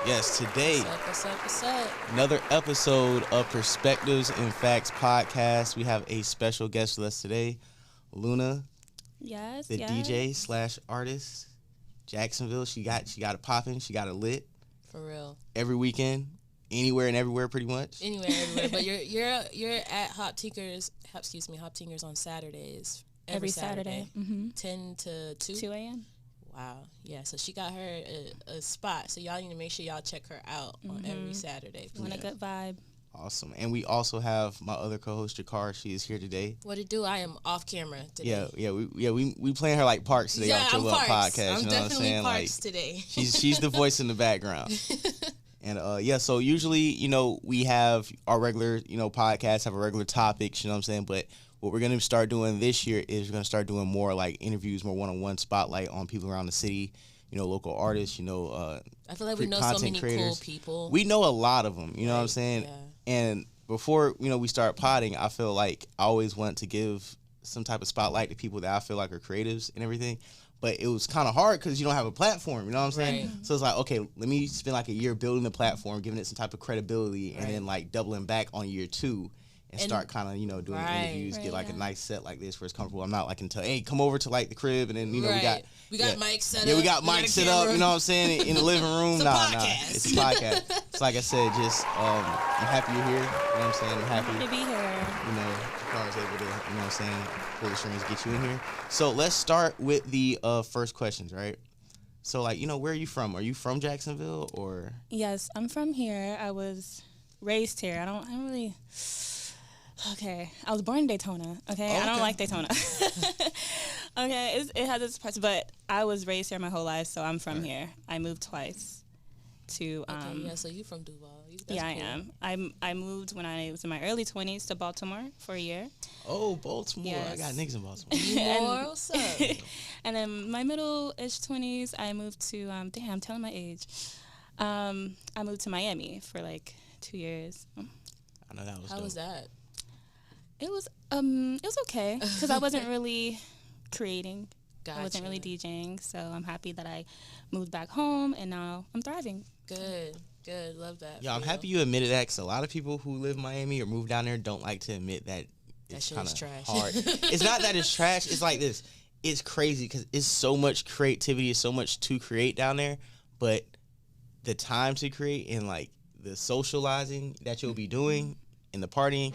Yes, today, What's up? another episode of Perspectives and Facts podcast. We have a special guest with us today, Luna, Yes, the DJ slash artist, Jacksonville. She got it popping. She got it lit. For real. Every weekend, anywhere and everywhere, pretty much. Anywhere, everywhere. But you're at Hop Tinkers on Saturdays. Every Saturday. 10 to 2 a.m. Wow. Yeah, so she got her a spot. So y'all need to make sure y'all check her out on every Saturday. Want a good vibe. Awesome. And we also have my other co-host, Jacara. She is here today. What it do? I am off camera today. We playing her like Parks today off your little podcast. I'm you know definitely what I'm saying? Parks today. She's the voice in the background. And so usually, we have our regular, podcasts have a regular topics, you know what I'm saying? But what we're going to start doing this year is we're going to start doing more like interviews, more one-on-one spotlight on people around the city, local artists, I feel like we know so many creators. cool people. We know a lot of them, you know what I'm saying? Yeah. And before, we start potting, I feel like I always want to give some type of spotlight to people that I feel like are creatives and everything. But it was kind of hard because you don't have a platform, you know what I'm saying? Right. So it's like, okay, let me spend like a year building the platform, giving it some type of credibility, and then like doubling back on year 2 and start kind of, doing interviews, get like a nice set like this where it's comfortable. I'm not like until, hey, come over to like the crib, and then, we got mics set up. Yeah, we got mics set up, you know what I'm saying, in the living room. It's a podcast. It's a podcast. So like I said, just, I'm happy you're here, you know what I'm saying? I'm happy to be here. I was able to, you know what I'm saying, pull the strings, get you in here. So let's start with the first questions, right? So, like, where are you from? Are you from Jacksonville or? Yes, I'm from here. I was raised here. I don't really. Okay, I was born in Daytona. Okay, I don't like Daytona. Okay, it has its parts, but I was raised here my whole life, so I'm from here. I moved twice to. So you from Duval? That's cool. I am. I moved when I was in my early 20s to Baltimore for a year. Oh, Baltimore! Yes. I got niggas in Baltimore. What's up? And then my middle-ish 20s, I moved to. I'm telling my age. I moved to Miami for like 2 years. I know that was. How dope. Oh, was that? It was okay because I wasn't really creating. Gotcha. I wasn't really DJing, so I'm happy that I moved back home and now I'm thriving. Good, love that. Yeah, I'm happy you admitted that because a lot of people who live in Miami or move down there don't like to admit that it's kind of trash. hard. It's not that it's trash. It's like this. It's crazy because it's so much creativity, it's so much to create down there, but the time to create and like the socializing that you'll be doing and the partying,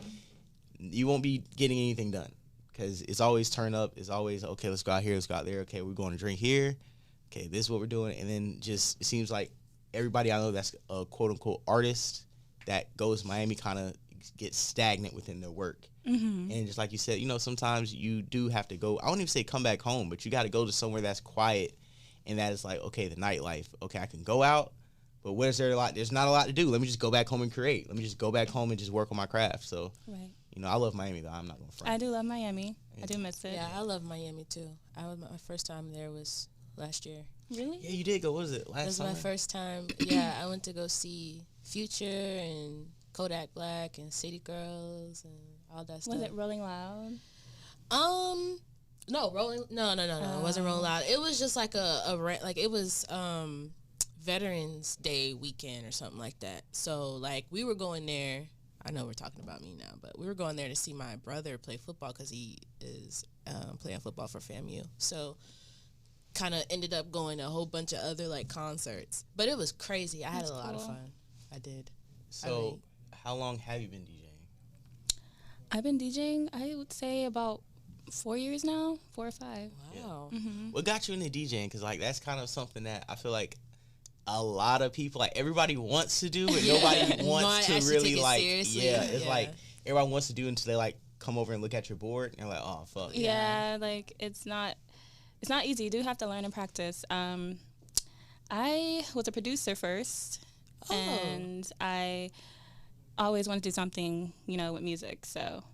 you won't be getting anything done because it's always turn up. It's always, okay, let's go out here, let's go out there. Okay, we're going to drink here. Okay, this is what we're doing. And then just it seems like everybody I know that's a quote-unquote artist that goes to Miami kind of gets stagnant within their work. Mm-hmm. And just like you said, sometimes you do have to go. I won't even say come back home, but you got to go to somewhere that's quiet and that is like, okay, the nightlife. Okay, I can go out, but where's there a lot? There's not a lot to do. Let me just go back home and create. Let me just go back home and just work on my craft. So, right. I love Miami, though. I'm not going to front. I do love Miami. Yeah. I do miss it. Yeah, I love Miami, too. My first time there was last year. Really? Yeah, you did go. What was it, last summer? It was my first time. Yeah, I went to go see Future and Kodak Black and City Girls and all that stuff. Was it Rolling Loud? No, Rolling. No. It wasn't Rolling Loud. It was just like it was Veterans Day weekend or something like that. So like we were going there. I know we're talking about me now, but we were going there to see my brother play football because he is playing football for FAMU. So kind of ended up going to a whole bunch of other like concerts, but it was crazy. I had a lot of fun. I did. So how long have you been DJing? I've been DJing, I would say about 4 years now, 4 or 5. Wow. Yeah. Mm-hmm. What got you into DJing? Because like that's kind of something that I feel like a lot of people, like everybody wants to do, but nobody wants to really like. Seriously. Yeah, it's like everybody wants to do until they like come over and look at your board and they're like, oh fuck. Yeah, like it's not easy. You do have to learn and practice. I was a producer first, and I always wanted to do something, with music. So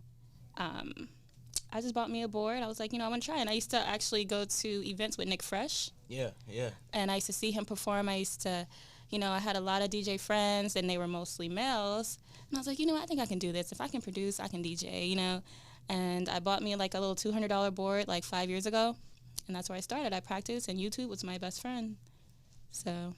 I just bought me a board. I was like, I want to try. And I used to actually go to events with Nick Fresh. Yeah. And I used to see him perform. I used to, I had a lot of DJ friends, and they were mostly males. And I was like, I think I can do this. If I can produce, I can DJ, And I bought me like a little $200 board like 5 years ago. And that's where I started. I practiced, and YouTube was my best friend. So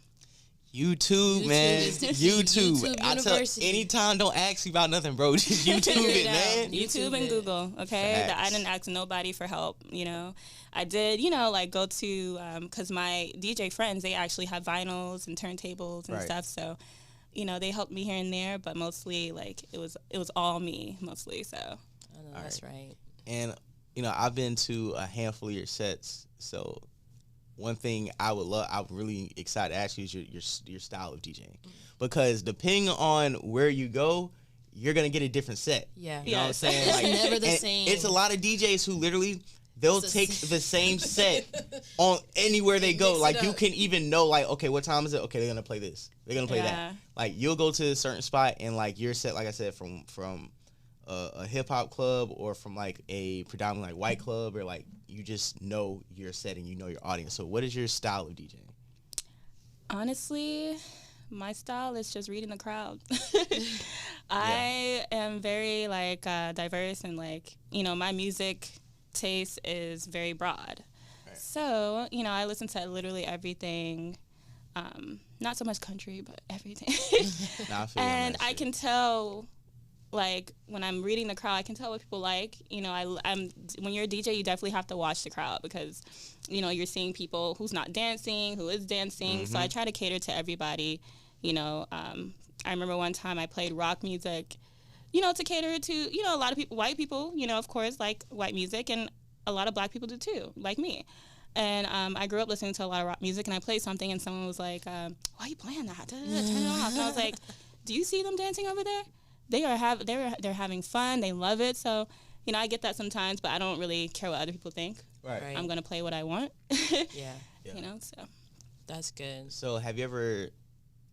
YouTube, man. is the key. YouTube I tell University. anytime, don't ask me about nothing, bro. Just YouTube it, man. YouTube and Google, okay? That I didn't ask nobody for help, you know. I did, you know, like go to, because my DJ friends, they actually have vinyls and turntables and stuff, so, you know, they helped me here and there, but mostly, like, it was all me, mostly, so. I know, that's right. And, you know, I've been to a handful of your sets, so one thing I'm really excited to ask you is your style of DJing. Because depending on where you go, you're going to get a different set. Yeah. You know what I'm saying? It's Like, never the same. It's a lot of DJs who literally, they'll take the same set on anywhere they go. Like, you can even know, like, okay, what time is it? Okay, they're going to play this. They're going to play that. Like, you'll go to a certain spot and, like, your set, like I said, from a hip-hop club or from, like, a predominantly, like, white club, or, like, you just know your set and you know your audience. So what is your style of DJing? Honestly, my style is just reading the crowd. I am very, like, diverse, and, like, you know, my music taste is very broad. Right. So, you know, I listen to literally everything. Not so much country, but everything. And I can tell, like, when I'm reading the crowd, I can tell what people like. You know, when you're a DJ, you definitely have to watch the crowd, because, you know, you're seeing people who's not dancing, who is dancing. So I try to cater to everybody. You know, I remember one time I played rock music, you know, to cater to, you know, a lot of people, white people, you know, of course, like white music, and a lot of black people do too, like me. And I grew up listening to a lot of rock music, and I played something, and someone was like, why are you playing that? Turn it off. And I was like, do you see them dancing over there? They're having fun. They love it. So, you know, I get that sometimes, but I don't really care what other people think. Right. I'm going to play what I want. Yeah. You know, so. That's good. So have you ever,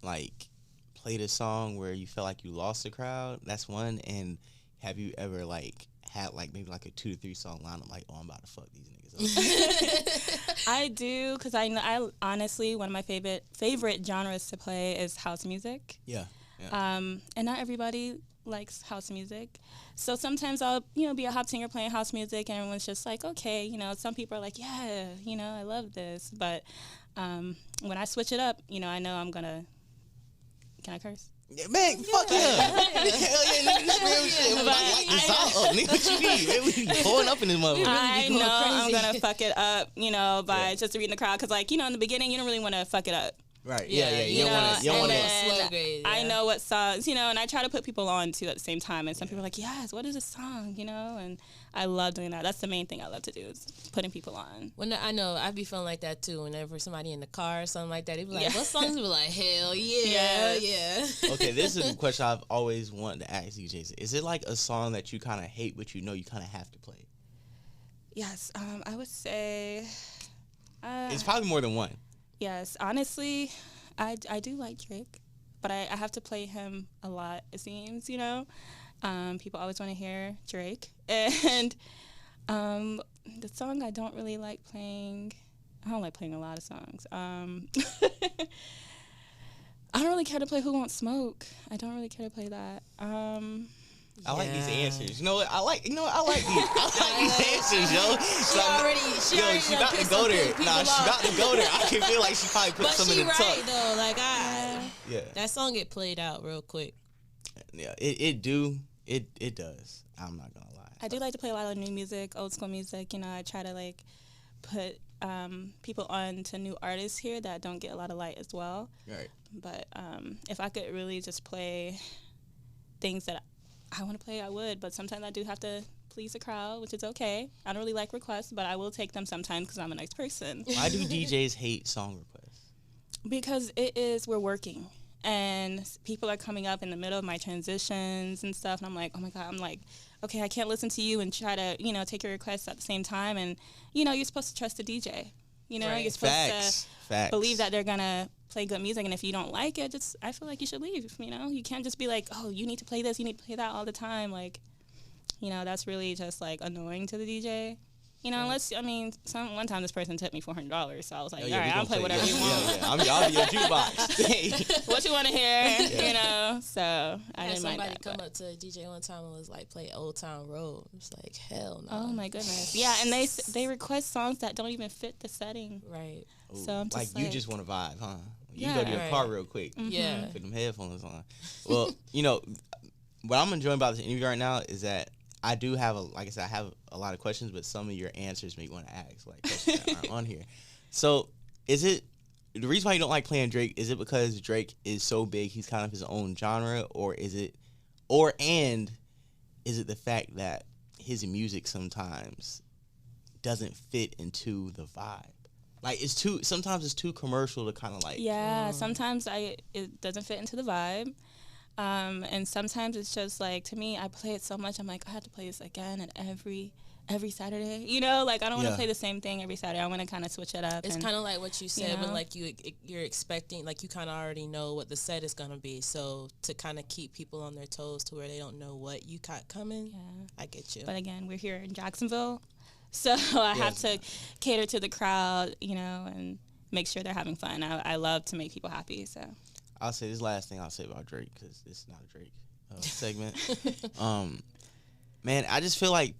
like, played a song where you felt like you lost the crowd? That's one. And have you ever, like, had, like, maybe, like, a 2 to 3 song lineup, like, oh, I'm about to fuck these niggas up? I do, because I honestly, one of my favorite genres to play is house music. Yeah. And not everybody likes house music. So sometimes I'll, you know, be a hop singer playing house music, and everyone's just like, okay, you know, some people are like, yeah, you know, I love this. But when I switch it up, you know, I know I'm going to, can I curse? Yeah, man, fuck yeah. Hell yeah, nigga, this real shit. Like this out up, nigga, what you mean? Man, we be pulling up in this motherfucker. I know I'm going to fuck it up, you know, by just reading the crowd. Because, like, you know, in the beginning, you don't really want to fuck it up. Right. Yeah. You don't want to. I know what songs, you know, and I try to put people on too at the same time. And some people are like, yes, what is this song, you know? And I love doing that. That's the main thing I love to do, is putting people on. When I know I'd be feeling like that too. Whenever somebody in the car or something like that, they'd be like, what songs? We'd be like, hell yeah, yeah. Okay, this is a question I've always wanted to ask DJs. Is it like a song that you kind of hate, but you know you kind of have to play? Yes, I would say. It's probably more than one. Yes, honestly, I do like Drake, but I have to play him a lot, it seems, you know. People always want to hear Drake. And the song I don't really like playing, I don't like playing a lot of songs. I don't really care to play Who Won't Smoke. I don't really care to play that. I like these answers. You know what? I like these answers, yo. She about to go there. Nah, she about to go there. I can feel like she probably put some in the tuck. But she right, though. Like, that song get played out real quick. Yeah, it does. I'm not gonna lie. I do like to play a lot of new music, old school music. You know, I try to, like, put people on to new artists here that don't get a lot of light as well. Right. But if I could really just play things that I want to play, I would, but sometimes I do have to please the crowd, which is okay. I don't really like requests, but I will take them sometimes because I'm a nice person. Why do DJs hate song requests? Because we're working, and people are coming up in the middle of my transitions and stuff, and I'm like, oh my God, I'm like, okay, I can't listen to you and try to, you know, take your requests at the same time, and, you know, you're supposed to trust the DJ. You know, you're supposed to believe that they're going to play good music, and if you don't like it, I feel like you should leave, you know? You can't just be like, oh, you need to play this, you need to play that all the time. Like, you know, that's really just, like, annoying to the DJ. You know, unless, I mean, one time this person tipped me $400, so I was like, all right, I'll play whatever you want. I'll be your jukebox. What you want to hear, you know? So I didn't mind that. Somebody come up to a DJ one time and was like, play Old Town Road. It's like, hell no. Oh, my goodness. Yeah, and they request songs that don't even fit the setting. Right. Ooh, so I'm just like, you just want to vibe, huh? You can go to your right. car real quick. Yeah. Put them headphones on. Well, you know, what I'm enjoying about this interview right now is that I do have like I said, I have a lot of questions, but some of your answers make me want to ask like questions that aren't on here. So, is it the reason why you don't like playing Drake? Is it because Drake is so big, he's kind of his own genre, or is it the fact that his music sometimes doesn't fit into the vibe? Like sometimes it's too commercial to kind of like. Yeah, sometimes it doesn't fit into the vibe. And sometimes it's just like, to me, I play it so much, I'm like, I have to play this again and every Saturday. You know, like I don't want to play the same thing every Saturday. I want to kind of switch it up. It's kind of like what you said, you know? but like you're expecting, like you kind of already know what the set is gonna be. So to kind of keep people on their toes to where they don't know what you got coming. Yeah, I get you. But again, we're here in Jacksonville, so I have to cater to the crowd, you know, and make sure they're having fun. I love to make people happy. So I'll say this last thing I'll say about Drake, because it's not a Drake segment. Man, I just feel like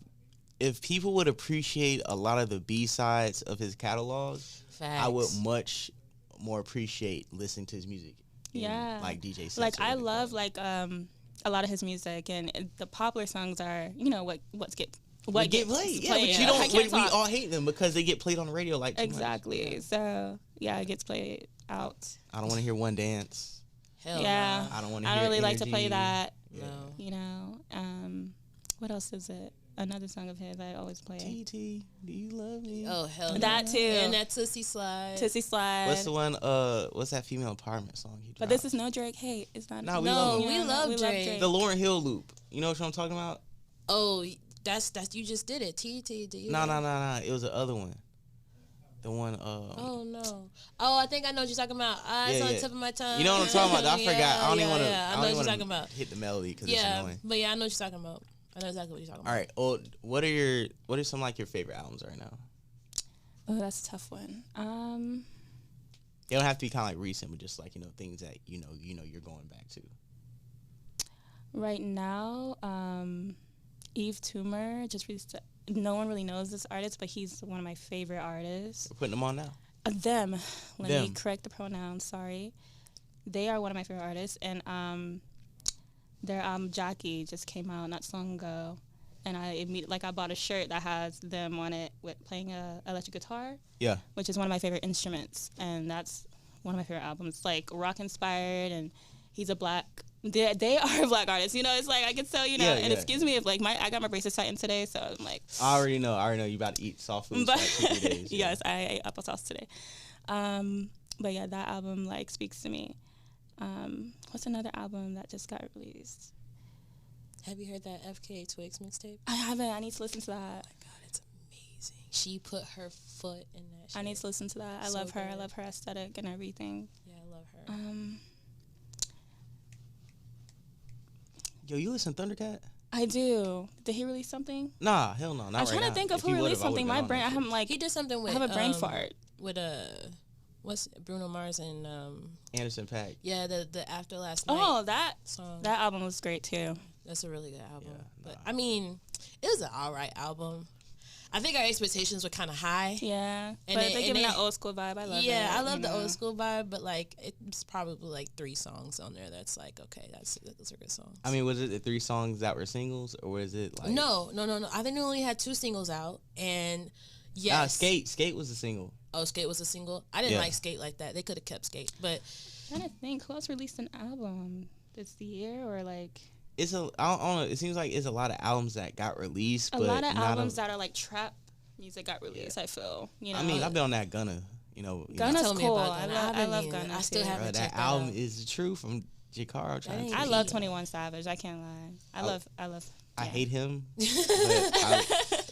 if people would appreciate a lot of the B-sides of his catalog, I would much more appreciate listening to his music. Yeah. Like DJ said. Like I love like a lot of his music, and the popular songs are, you know, what gets played. Yeah, but you don't. We all hate them because they get played on the radio like too exactly. Much. So yeah, it gets played out. I don't want to hear One Dance. Hell yeah, no. I don't want to hear I don't really Energy. like to play that. Yeah. No. You know, what else is it? Another song of his I always play. TT, do you love me? Oh hell no. That too. And that Tootsie Slide. Tootsie Slide. What's the one? What's that female empowerment song he dropped? But this is no Drake hate. It's not. No, we love Drake. The Lauryn Hill loop. You know what I'm talking about? Oh, that's you just did it. TT. No. It was the other one. The one. Oh no. Oh, I think I know what you're talking about. It's on the tip of my tongue. You know what I'm talking about? I forgot. I don't even want to. I know what you're talking about. Hit the melody because it's annoying. But yeah, I know what you're talking about. I know exactly what you're talking about. All right. Well, what are some like your favorite albums right now? Oh, that's a tough one. They don't have to be kind of like recent, but just like things that you know you're going back to. Right now, Eve Toomer just released. No one really knows this artist, but he's one of my favorite artists. We're putting them on now. Them. Let me correct the pronouns. Sorry. They are one of my favorite artists, and their Jackie just came out not so long ago, and I bought a shirt that has them on it with playing a electric guitar. Yeah. Which is one of my favorite instruments, and that's one of my favorite albums. Like rock inspired, and he's a black. They are black artists, it's like I could tell, and excuse me if like I got my braces tightened today, so I'm like I already know you about to eat soft foods for like 2 days. Yes, I ate applesauce today. But yeah, that album like speaks to me. What's another album that just got released? Have you heard that FKA Twigs mixtape? I haven't. I need to listen to that. Oh my God, it's amazing. She put her foot in that shit. I need to listen to that. I love her. I love her aesthetic and everything. Yeah, I love her. Yo, you listen to Thundercat? I do. Did he release something? Nah, hell no. Not I'm trying to think of who released something. My brain, I'm like, he did something with. I have a brain fart. With what's Bruno Mars and Anderson .Paak. Yeah, the After Last Night. Oh, that song. That album was great too. That's a really good album. Yeah, but I mean, it was an alright album. I think our expectations were kind of high. Yeah, and but they're giving that old school vibe. I love it. Yeah, I love the old school vibe, but like it's probably like 3 songs on there that's like, okay, those are good songs. I mean, was it the 3 songs that were singles, or was it like? No. I think they only had 2 singles out, and yes, Skate was a single. Oh, Skate was a single. I didn't like Skate like that. They could have kept Skate, but I'm trying to think who else released an album this year or like. I don't know. It seems like it's a lot of albums that got released. A lot of albums that are like trap music got released. I feel. I mean, I've been on that Gunna. Gunna's cool. I love Gunna. I still haven't checked that album is the truth from Jacara. I love 21 Savage. I can't lie. I love. I hate him.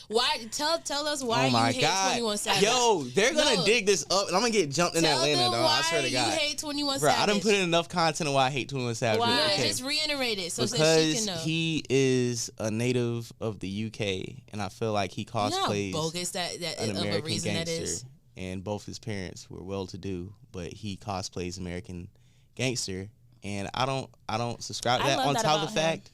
Why? Tell us why you hate 21 Savage. Yo, they're gonna dig this up, and I'm gonna get jumped in Atlanta, dog. I swear to God. You hate 21 Bro, Savage. I done put in enough content on why I hate 21 Savage. Why? Okay. Just reiterate it so because she can know. He is a native of the UK, and I feel like he cosplays bogus that an of American a reason gangster. That is. And both his parents were well-to-do, but he cosplays American gangster, and I don't subscribe to that. On top of the fact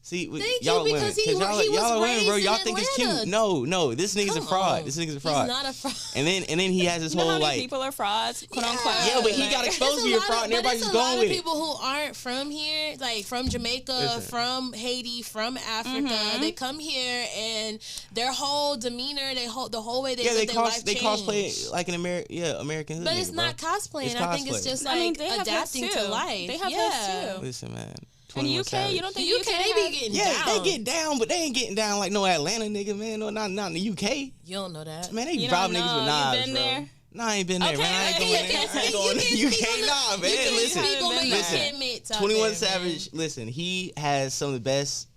See, Thank y'all you, women, because he y'all was women, bro. raised Y'all in think it's Atlanta. cute. No, this nigga's a fraud. This nigga's a fraud. He's not a fraud. And then he has this You know whole how many like. people are frauds, quote unquote. Yeah, but he Like, got exposed to be a fraud, and everybody's just going with a lot it. of people who aren't from here, like from Jamaica, Listen. from Haiti, from Africa. They come here, and their whole demeanor, the whole way they live their life they changed. cosplay like an American hood. But nigga, it's not bro. cosplaying. It's I think it's cosplay. just I like mean, they have adapting hoods, to too. life. They have hoods, too. Listen, man. In the 21 UK, Savage. you don't think The UK, they be getting down. they get down, but they ain't getting down like no Atlanta nigga, man. No, not in the UK. You don't know that. Man, they You robbing don't niggas with know. You knives, been bro. there? Nah, I ain't been there, Okay, man. I ain't okay, going there. I ain't going to the UK. Nah, man. Listen, speak on the listen. sentiments out 21 there, Savage, listen, he has some of the best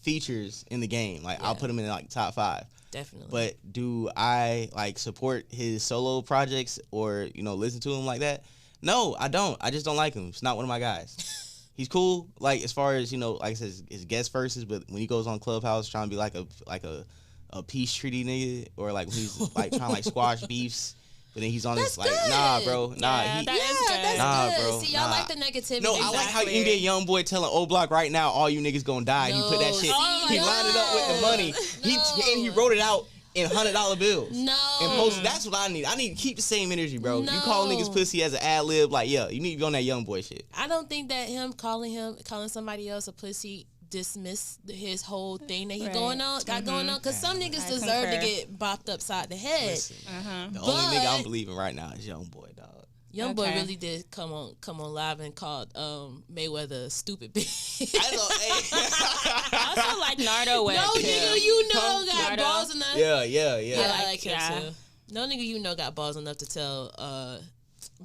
features in the game. Like, I'll put him in like top 5. Definitely. But do I like support his solo projects or, listen to him like that? No, I don't. I just don't like him. It's not one of my guys. He's cool, like as far as like I said, his guest verses. But when he goes on Clubhouse trying to be like a peace treaty nigga, or like when he's like trying to like squash beefs, but then he's on this like, good. nah, bro, nah, Yeah, he, that is good. Nah, good. bro, See, y'all nah. like the negativity. No, I like how NBA YoungBoy telling O Block right now, all you niggas gonna die. And he put that shit. No, He lined it up with the money. And he wrote it out in $100 bills. No. And posted. That's what I need. I need to keep the same energy, bro. No. You call niggas pussy as an ad lib, like yeah, you need to be on that YoungBoy shit. I don't think that calling somebody else a pussy dismiss his whole thing that he got going on. Because some niggas deserve to get bopped upside the head. Listen, the only nigga I'm believing right now is YoungBoy, dog. YoungBoy really did come on live and called Mayweather a stupid bitch. I also like Nardo wet. No too. nigga you know got Nardo? balls enough. Yeah. I like him too. No nigga you know got balls enough to tell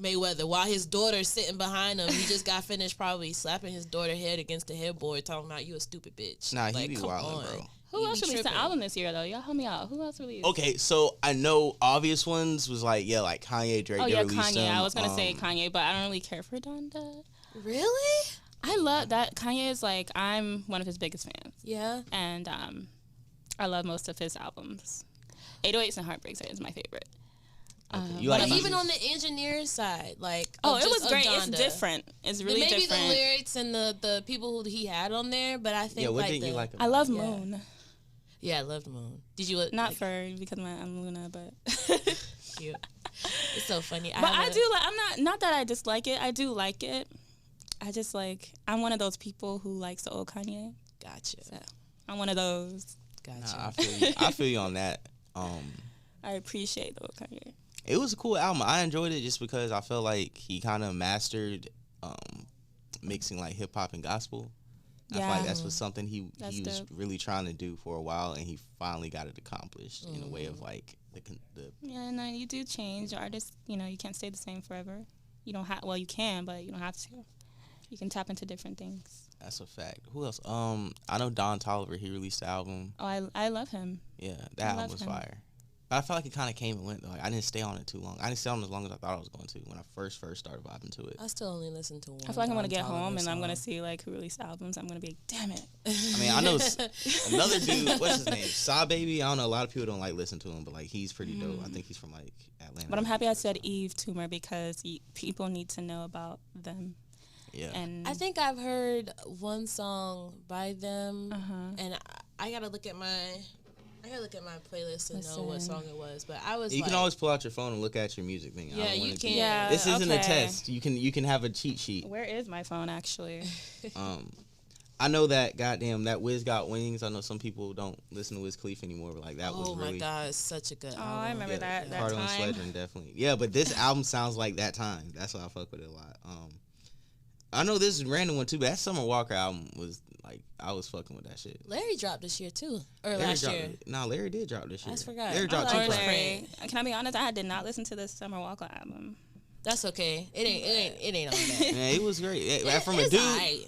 Mayweather while his daughter's sitting behind him. He just got finished probably slapping his daughter's head against the headboard, talking about you a stupid bitch. Nah, he like, be come wildin', on. bro. Who else released an album this year, though? Y'all help me out. Who else released? Okay, so I know obvious ones was like Kanye, Drake. Oh, they yeah, released Kanye. them. I was going to say Kanye, but I don't really care for Donda. Really? I love that. Kanye is like, I'm one of his biggest fans. Yeah. And I love most of his albums. 808s and Heartbreaks is my favorite. You But like even on the engineer side, like it was great. It's Donda. different. It's really maybe different. the lyrics and the people who he had on there, but I think what like did you like? I love Moon. Yeah, I loved Moon. Did you Not because I'm Luna, but cute. It's so funny. But I do like. I'm not that I dislike it. I do like it. I just like. I'm one of those people who likes the old Kanye. Gotcha. So I'm one of those. Gotcha. Nah, I feel you. I feel you on that. I appreciate the old Kanye. It was a cool album. I enjoyed it just because I felt like he kind of mastered mixing like hip hop and gospel. I feel like that's something he was really trying to do for a while, and he finally got it accomplished in a way of like the. Yeah, no, you do change. Artists, you can't stay the same forever. You don't have. Well, you can, but you don't have to. You can tap into different things. That's a fact. Who else? I know Don Toliver. He released the album. Oh, I love him. Yeah, that album was fire. But I felt like it kind of came and went though. Like, I didn't stay on it too long. I didn't stay on it as long as I thought I was going to when I first started vibing to it. I still only listen to one. I feel like I'm gonna get home and I'm gonna see like who released albums. I'm gonna be like, damn it. I mean, I know another dude. What's his name? Saw Baby. I don't know. A lot of people don't like listen to him, but like he's pretty dope. I think he's from like Atlanta. But I'm happy I said Eve Toomer because people need to know about them. Yeah. And I think I've heard one song by them, and I gotta look at my playlist to know what song it was. But I was. You can always pull out your phone and look at your music thing. Yeah, you can. Yeah, this isn't a test. You can have a cheat sheet. Where is my phone actually? I know that goddamn that Wiz Got Wings. I know some people don't listen to Wiz Khalifa anymore, but like that was really. Oh my god, it's such a good album. I remember that Carter time. and Sledgeman, definitely. Yeah, but this album sounds like that time. That's why I fuck with it a lot. I know this is a random one too, but that Summer Walker album was like I was fucking with that shit. Larry dropped this year too, or Larry last year. No, Larry did drop this year. I forgot. Larry dropped I two. Larry. Can I be honest? I did not listen to the Summer Walker album. That's okay. It ain't all that. Man, it was great.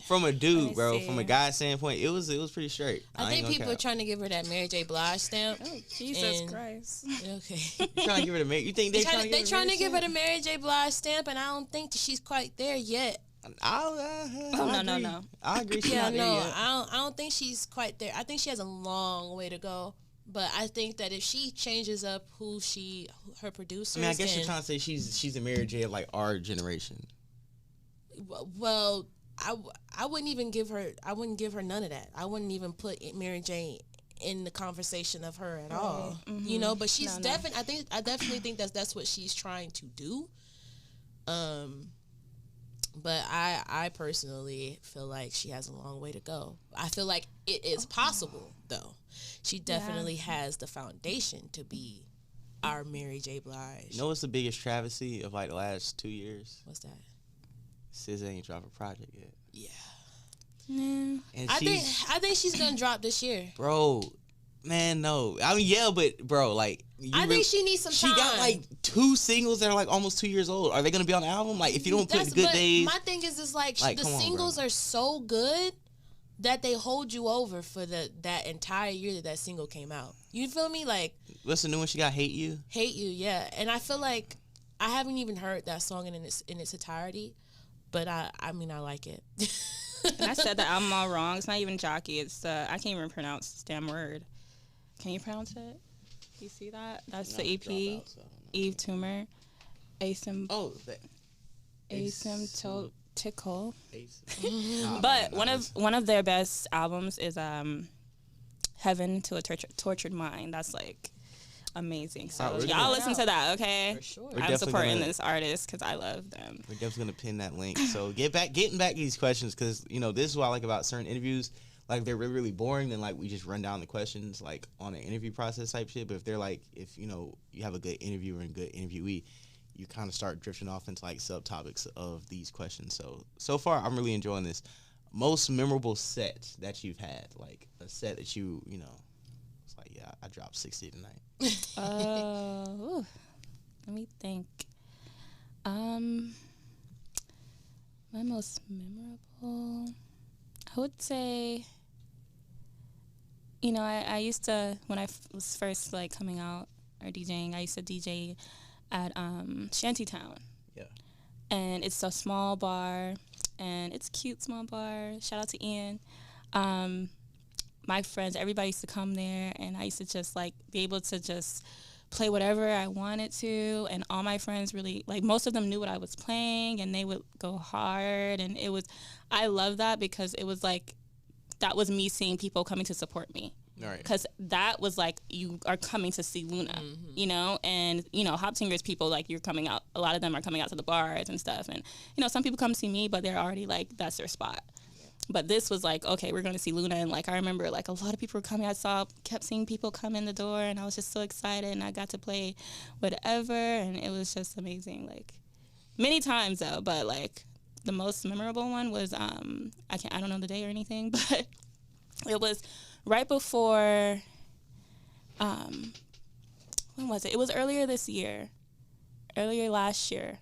From a dude, bro. From a guy standpoint, it was pretty straight. I think people are trying to give her that Mary J. Blige stamp. Oh, Jesus Christ. Okay. Trying to give her the Mary. You think they trying to give her the Mary J. Blige stamp, and I don't think that she's quite there yet. No. I agree. She's Yeah, not there no, yet. I don't think she's quite there. I think she has a long way to go. But I think that if she changes up her producers. I mean, I guess you're trying to say she's the Mary J of like our generation. Well, I wouldn't even give her. I wouldn't give her none of that. I wouldn't even put Mary J in the conversation of her at all. Mm-hmm. You know, but she's definitely. I definitely think that's what she's trying to do. But I personally feel like she has a long way to go. I feel like it is possible, though. She definitely has the foundation to be our Mary J. Blige. You know what's the biggest travesty of like the last 2 years? What's that? SZA ain't dropped a project yet. Yeah. And I think she's gonna drop this year. Bro, man, no. I mean, yeah, but bro, like, I think she needs some time. She got like 2 singles that are like almost 2 years old. Are they gonna be on the album? Like, if you don't put Good Days. My thing is like the singles are so good that they hold you over for that entire year that single came out. You feel me? Like, what's the new one she got? Hate You. Hate You, yeah. And I feel like I haven't even heard that song in its entirety, but I mean I like it. And I said that album all wrong. It's not even jockey. It's I can't even pronounce this damn word. Can you pronounce it? You see that? That's the EP. Eve Tumor. Asymptotical. But one of their best albums is Heaven to a Tortured Mind. That's like amazing. So y'all listen to that, okay? For sure. I'm supporting this artist because I love them. We're definitely gonna pin that link. So getting back to these questions, because you know this is what I like about certain interviews. Like, they're really, really boring, then like we just run down the questions like on an interview process type shit. But if they're like, if you know you have a good interviewer and good interviewee, you kind of start drifting off into like subtopics of these questions. So far, I'm really enjoying this. Most memorable set that you've had, like a set that you know, it's like, yeah, I dropped 60 tonight. Let me think. My most memorable, I would say, you know, I used to, when I was first like coming out or DJing, I used to DJ at Shantytown. Yeah. And it's a small bar, and it's a cute small bar. Shout out to Ian. My friends, everybody used to come there, and I used to just like be able to just play whatever I wanted to, and all my friends really, like, most of them knew what I was playing, and they would go hard, and it was, I love that because it was like, that was me seeing people coming to support me. Right. Because that was like, you are coming to see Luna, you know, and, you know, Hop Singers people, like, you're coming out, a lot of them are coming out to the bars and stuff, and, you know, some people come see me, but they're already like, that's their spot. But this was like, okay, we're going to see Luna. And like, I remember like a lot of people were coming. Kept seeing people come in the door, and I was just so excited, and I got to play whatever. And it was just amazing. Like, many times though, but like the most memorable one was, I don't know the day or anything, but it was right before, when was it? It was earlier last year.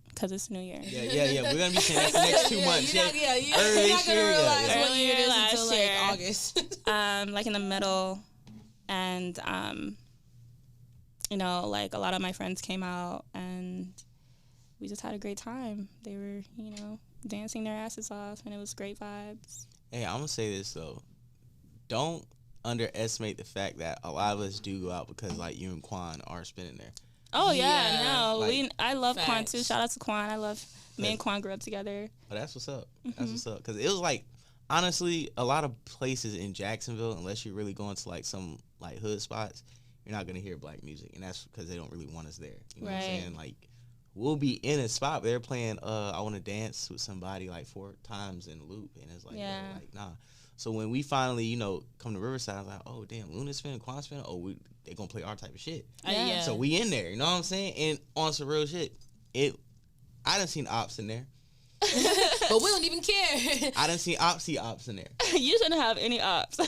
Because it's New Year. Yeah. We're going to be saying that for the next 2 months. You're not going to realize what year it is until like August. Like in the middle. And, you know, like a lot of my friends came out, and we just had a great time. They were, you know, dancing their asses off, and it was great vibes. Hey, I'm going to say this, though. Don't underestimate the fact that a lot of us do go out because, like, you and Quan are spending there. Oh yeah, no, like, I love facts. Quan too. Shout out to Quan. I love me and Quan grew up together. Oh, that's what's up. That's what's up. Because it was like, honestly, a lot of places in Jacksonville, unless you're really going to like some like hood spots, you're not gonna hear black music, and that's because they don't really want us there. You know what I'm saying? Like, we'll be in a spot, they're playing I Want to Dance with Somebody like 4 times in a loop, and it's like, yeah. like nah. So when we finally, you know, come to Riverside, I was like, oh damn, Luna's spinning, Quan's spinning. Oh, they gonna play our type of shit. Yeah. So we in there, you know what I'm saying? And on some real shit, I done seen ops in there. But we don't even care. I done seen ops in there. You shouldn't have any ops.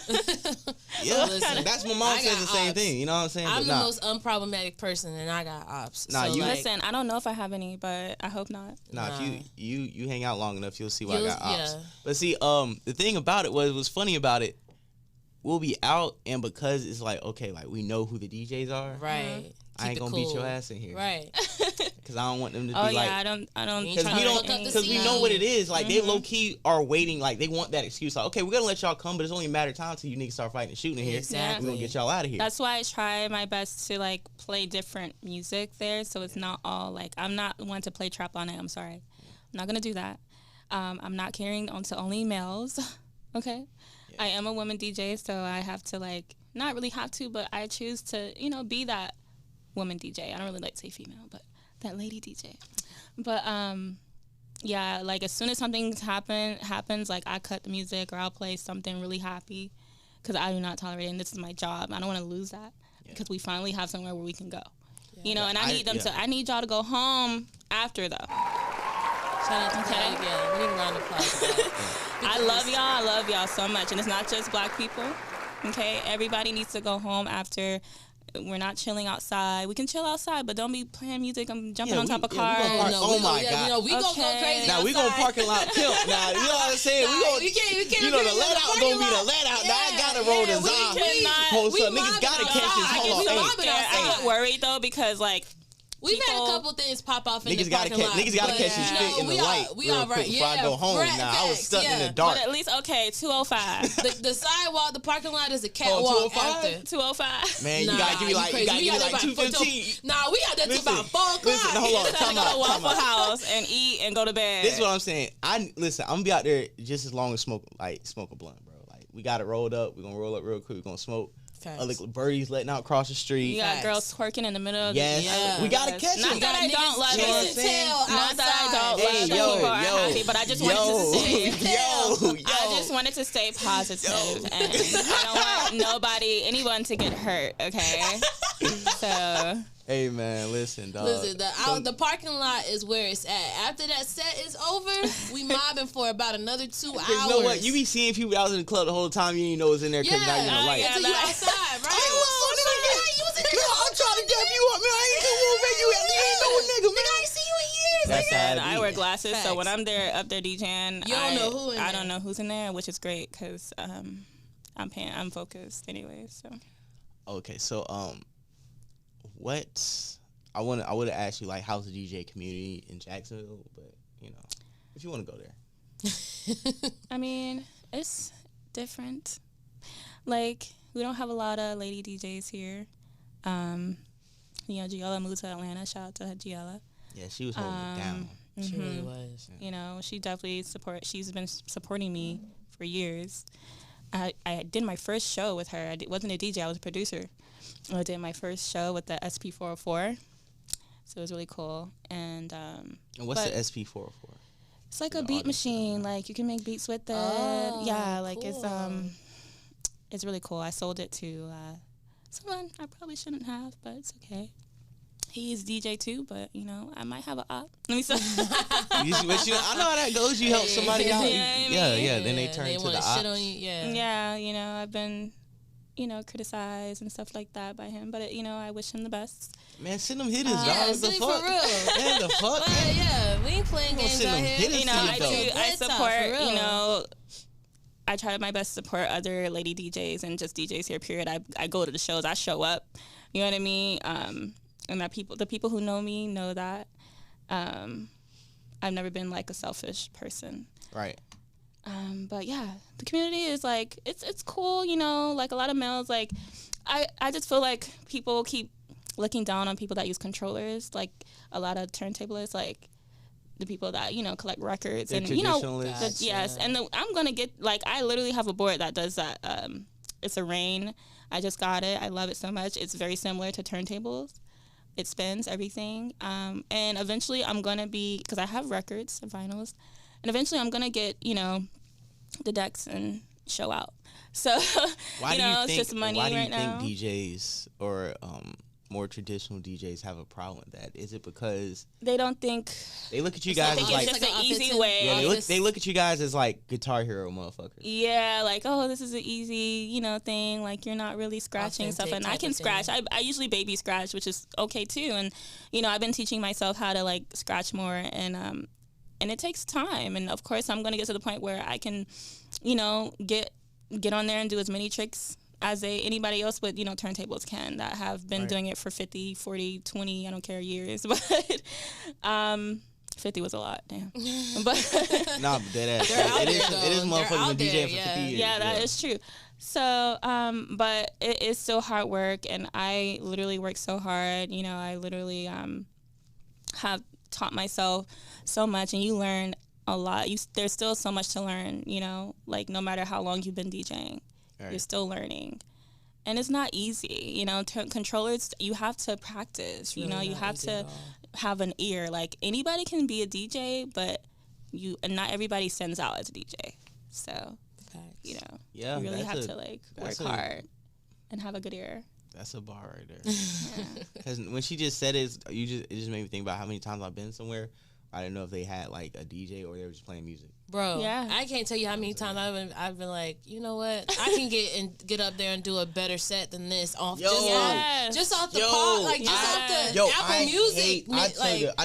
Yeah, Listen, that's my mom says the same thing. You know what I'm saying? I'm the most unproblematic person, and I got ops. Nah, so you listen. I don't know if I have any, but I hope not. Nah, if you hang out long enough, you'll see why I got ops. Yeah. But see, the thing about it was funny about it. We'll be out, and because it's like, okay, like we know who the DJs are. Right. I ain't gonna beat your ass in here. Right. Because I don't want them to be like. I don't. Because we know what it is. Like, they low key are waiting. Like, they want that excuse. Like, okay, we're gonna let y'all come, but it's only a matter of time till you niggas start fighting and shooting in here. Exactly. We're gonna get y'all out of here. That's why I try my best to like play different music there, so it's not all like, I'm not one to play trap all night. I'm sorry, I'm not gonna do that. I'm not catering on to only males. Okay. Yeah. I am a woman DJ, so I have to like, not really have to, but I choose to, you know, be that woman DJ. I don't really like to say female, but that lady DJ. But yeah, like as soon as something happens, like I cut the music or I'll play something really happy because I do not tolerate it, and this is my job. I don't want to lose that because we finally have somewhere where we can go. Yeah. You know, and I need y'all to go home after though. Shout out to Kat again. We need a round of applause for that. I love y'all so much, and it's not just black people. Okay, everybody needs to go home after. We're not chilling outside. We can chill outside, but don't be playing music and jumping on top of cars. Oh my God! You know, we gonna go crazy. Now we gonna parking lot pimp. Now you know what I'm saying? We can't. You know the let out gonna be the let out. Now I gotta roll the zombie. Niggas gotta catch this. Hold on. I get worried though because like. We've had a couple things pop off in the parking lot. Niggas gotta catch his fit in the light real quick before I go home. Now I was stuck in the dark. But at least 205. The sidewalk, the parking lot is a catwalk after 205. Man, you gotta give me like 215. Nah, we got that to about 4 o'clock. Listen, hold on, time out. Go to Waffle House and eat and go to bed. This is what I'm saying. I'm gonna be out there just as long as smoke a blunt, bro. Like we got it rolled up. We're gonna roll up real quick. We're gonna smoke. Birdies letting out across the street. You got girls twerking in the middle of the we gotta catch Not it. that I don't love it. Not that I don't love people are happy, but I just wanted to say I just wanted to stay positive and I don't want anyone to get hurt, okay? So hey man, listen, dog. The parking lot is where it's at. After that set is over, we mobbing for about another 2 hours. You know what? You be seeing people out in the club the whole time. You didn't know it's in there because now you're in the light. Until you outside, right? I'm trying to dab you up, man. I ain't know you ain't no nigga, man. I ain't seen you in years. Listen, I wear glasses, so when I'm up there DJing, I don't know who's in there, which is great because I'm focused anyway. So okay, so I would have asked you like how's the DJ community in Jacksonville, but you know, if you want to go there. I mean, it's different. Like we don't have a lot of lady DJs here. You know, Giella moved to Atlanta. Shout out to Giella. Yeah, she was holding it down. She really was. Yeah. You know, she definitely she's been supporting me for years. I did my first show with her. Wasn't a DJ, I was a producer. I did my first show with the SP404. So it was really cool. And what's the SP404? It's like a beat machine. Like you can make beats with it. Yeah, like cool. It's really cool. I sold it to someone I probably shouldn't have, but it's okay. He's DJ too, but you know I might have an op. Let me say. I know how that goes. You help somebody out. Yeah. Then they turn to the ops. Shit on you. Yeah. You know I've been, criticized and stuff like that by him, but I wish him the best. Man, send them hitters, dog. The fuck? For real. Man, the fuck? Yeah, we ain't playing games out here. I support. I try my best to support other lady DJs and just DJs here. Period. I go to the shows. I show up. You know what I mean? And the people who know me know that. I've never been like a selfish person. Right. But yeah, the community is like it's cool. Like a lot of males. Like I just feel like people keep looking down on people that use controllers. Like a lot of turntablists. Like the people that collect records and yes. And I'm gonna get I literally have a board that does that. It's a Rain. I just got it. I love it so much. It's very similar to turntables. It spins everything. And eventually I'm going to be, because I have records and vinyls, and eventually I'm going to get, the decks and show out. So, it's just money right now. Why do you think DJs or more traditional DJs have a problem with that? Is it because they don't think they look at you guys as it's just an easy way? Yeah, they look at you guys as like Guitar Hero motherfuckers. Yeah, like this is an easy thing. Like you're not really scratching stuff, and I can scratch. I usually baby scratch, which is okay too. And I've been teaching myself how to scratch more, and it takes time. And of course, I'm gonna get to the point where I can, get on there and do as many tricks as anybody else with, turntables can that have been doing it for 50, 40, 20, I don't care, years. But 50 was a lot, damn. But nah, but dead ass. It is motherfucking DJing for 50 years. Yeah, that is true. So, but it is still hard work, and I literally work so hard. I literally have taught myself so much, and you learn a lot. There's still so much to learn, you know, like no matter how long you've been DJing, you're still learning. And it's not easy, you know, controllers, you have to practice, you know, you have to have an ear. Like anybody can be a DJ, but and not everybody sends out as a DJ. So, you know, you really have to like work hard and have a good ear. That's a bar right there. Because when she just said it just made me think about how many times I've been somewhere. I didn't know if they had like a DJ or they were just playing music. Bro, I can't tell you how many times I've been like, you know what? I can get up there and do a better set than this off just off the pod, like just off the Apple Music. I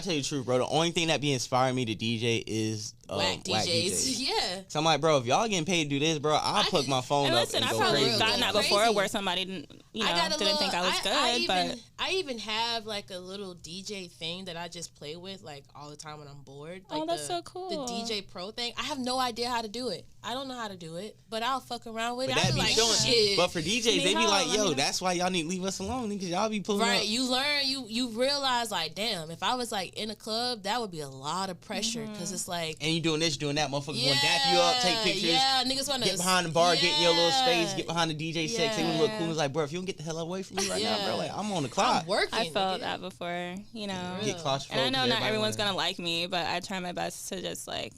tell you the truth, bro. The only thing that be inspiring me to DJ is whack DJs. Yeah. So I'm like, bro, if y'all getting paid to do this, bro, I'll plug my phone up and go crazy. I've gotten that before where somebody didn't think I was good, but I even have like a little DJ thing that I just play with like all the time when I'm bored. Like that's so cool. The DJ Pro thing. I have no idea how to do it. I don't know how to do it, but I'll fuck around with it. But I be like, shit. But for DJs, they be like, yo, that's why y'all need to leave us alone, because y'all be pulling up. You learn, you realize like, damn, if I was like in a club, that would be a lot of pressure, because it's like, and you doing this, doing that, motherfuckers want to dap you up, take pictures. Yeah, niggas want to get behind the bar, get in your little space, get behind the DJ set. They would look cool. It's like, bro, if you don't get the hell away from me right now, bro, like I'm on the clock. I'm working. I felt that before, you know. Get claustrophobic. And I know not everyone's gonna like me, but I try my best to just like,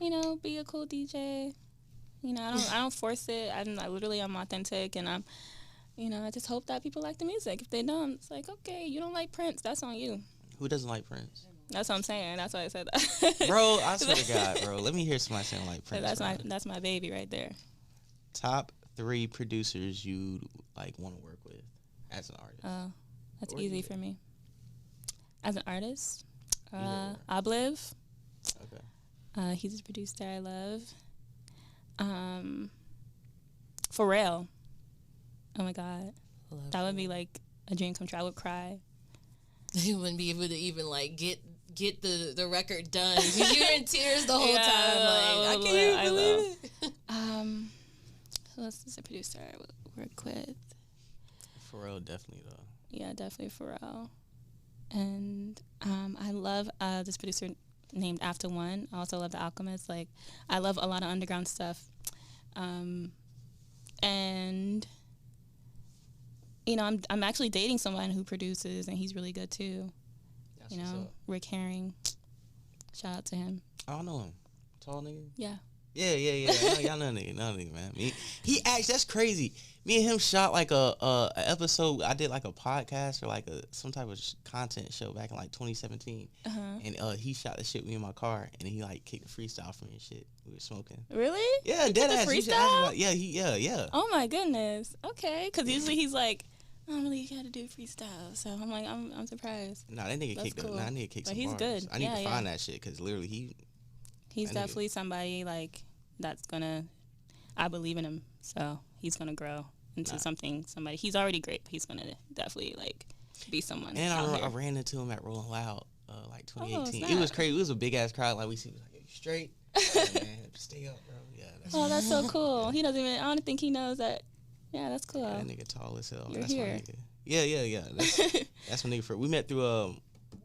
you know, be a cool DJ. You know, I don't force it. I'm authentic, and I just hope that people like the music. If they don't, it's like, okay, you don't like Prince, that's on you. Who doesn't like Prince? That's what I'm saying. That's why I said that. Bro, I swear to God, bro. Let me hear somebody saying like Prince. So that's my baby right there. Top 3 producers you like want to work with as an artist. Oh, that's easy for me. As an artist, Obliv. Okay. He's a producer I love. Pharrell. Oh my God, that would be like a dream come true. I would cry. You wouldn't be able to even like get the record done. You're in tears the whole time. Like I can't even believe it. Who else is a producer I would work with? Pharrell, definitely though. Yeah, definitely Pharrell. And I love this producer named After One. I also love The Alchemist. Like, I love a lot of underground stuff. And you know, I'm actually dating someone who produces, and he's really good too. That's, you know, Rick Herring. Shout out to him. I don't know him. Tall nigga? Yeah. Yeah. Y'all know nigga, man. He actually, that's crazy. Me and him shot like a episode. I did like a podcast or like some type of content show back in like 2017. And he shot the shit with me in my car, and he like kicked the freestyle for me and shit. We were smoking. Really? Yeah, dead ass. Freestyle? Yeah. Oh my goodness. Okay, because usually he's like, I don't really got to do freestyle, so I'm like, I'm surprised. Nah, that nigga kicked. Nah, that nigga kicked some he's bars. good. I need to find that shit, because literally he's definitely somebody like that's gonna. I believe in him, so he's gonna grow into somebody. He's already great, but he's gonna definitely like be someone. And I ran into him at Rolling Loud, like 2018. It was crazy. It was a big ass crowd. Like we see, like, you straight? Yeah, man, stay up, bro. Yeah. That's so cool. He doesn't even. I don't think he knows that. Yeah, that's cool. Yeah, that nigga tall as hell. You're that's here. my nigga. Yeah. That's my nigga. We met through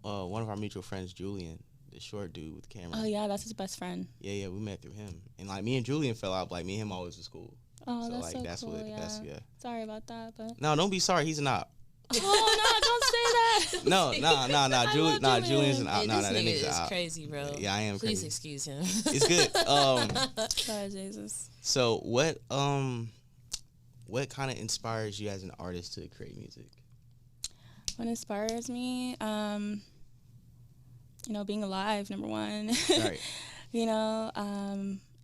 one of our mutual friends, Julian, the short dude with the camera. Oh yeah, that's his best friend. Yeah, we met through him. And like me and Julian fell out. Like me and him always in school. Oh, so, that's like, so that's cool. What, Sorry about that, but no, don't be sorry. He's an op. Oh no, don't say that. No, Julian's an op. This that nigga nigga's is an op. crazy, bro. Yeah, I am. Please crazy. excuse him. It's good. Sorry, Jesus. So what kind of inspires you as an artist to create music? What inspires me, being alive, number one. Right.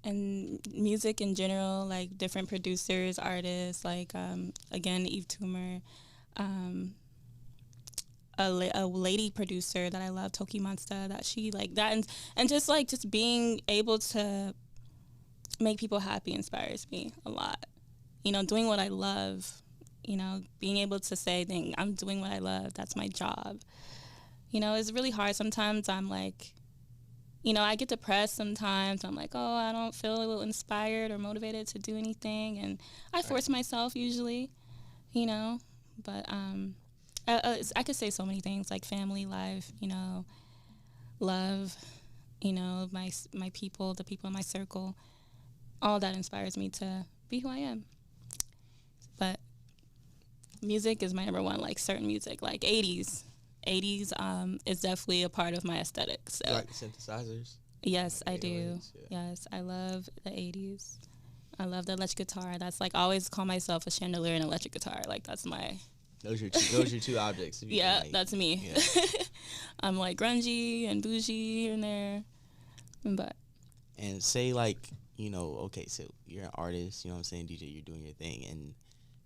And music in general, like different producers, artists, like again, Eve Toomer, a lady producer that I love, Toki Monsta, that she like that, and just being able to make people happy inspires me a lot. Doing what I love, being able to say, I'm doing what I love, that's my job. It's really hard. Sometimes I'm like, I get depressed sometimes. I'm like, oh, I don't feel inspired or motivated to do anything. And I force myself usually, but I could say so many things like family, life, love, you know, my people, the people in my circle, all that inspires me to be who I am. But music is my number one, like certain music, like 80s. 80s is definitely a part of my aesthetic. So. You like the synthesizers? Yes, I do. Yeah. Yes, I love the 80s. I love the electric guitar. That's like, I always call myself a chandelier and electric guitar. Like, that's my... Those are your two objects. Yeah, like, that's me. Yeah. I'm like grungy and bougie here and there. But... And say like, you know, okay, so you're an artist, you know what I'm saying, DJ, you're doing your thing, and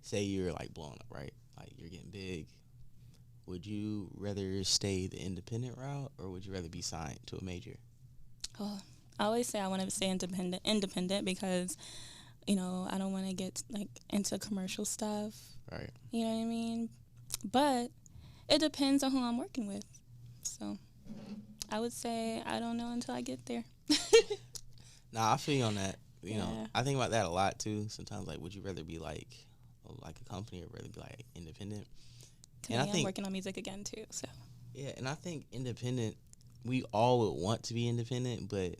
say you're like blowing up, right? Like you're getting big. Would you rather stay the independent route, or would you rather be signed to a major? Oh, I always say I want to stay independent because, you know, I don't want to get like into commercial stuff. Right. You know what I mean? But it depends on who I'm working with. So I would say I don't know until I get there. Nah, I feel you on that. You know, I think about that a lot too. Sometimes, like, would you rather be like a company, or rather be like independent? And I think I'm working on music again too. So yeah, and I think independent, we all would want to be independent, but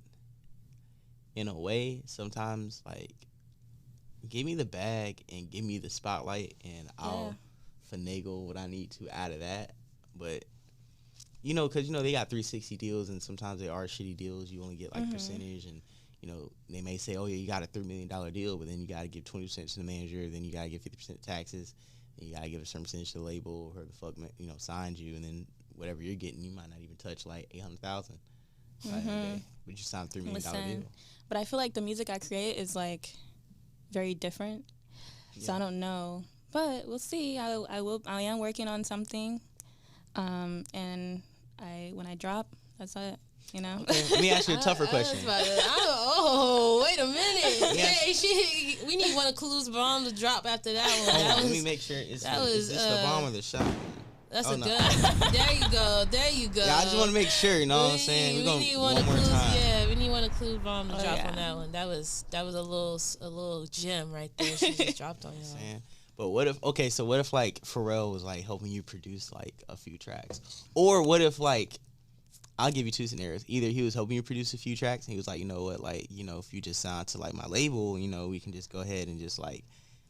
in a way, sometimes like, give me the bag and give me the spotlight, and I'll finagle what I need to out of that. But you know, because you know they got 360 deals, and sometimes they are shitty deals. You only get like percentage, and you know they may say, oh yeah, you got a $3 million deal, but then you got to give 20% to the manager, then you got to give 50% taxes, and you got to give a certain percentage to the label, or the fuck signed you, and then whatever you're getting, you might not even touch like 800,000. But you signed $3 million deal. But I feel like the music I create is like very different, so I don't know. But we'll see. I am working on something, and when I drop, that's it. You know. Okay, let me ask you a tougher question. Wait a minute. Hey, we need one of Clue's bomb to drop after that one. Let me make sure. Is this the bomb or the shot? That's a gun. There you go. Yeah, I just want to make sure. You know what I'm saying? We're going one more time. Yeah, we need one of Clue's bomb to drop on that one. That was a little gem right there. She just dropped on y'all. But what if like Pharrell was like helping you produce like a few tracks, or what if like, I'll give you two scenarios. Either he was helping you produce a few tracks, and he was like, you know what, like, you know, if you just sign to like my label, you know, we can just go ahead and just like,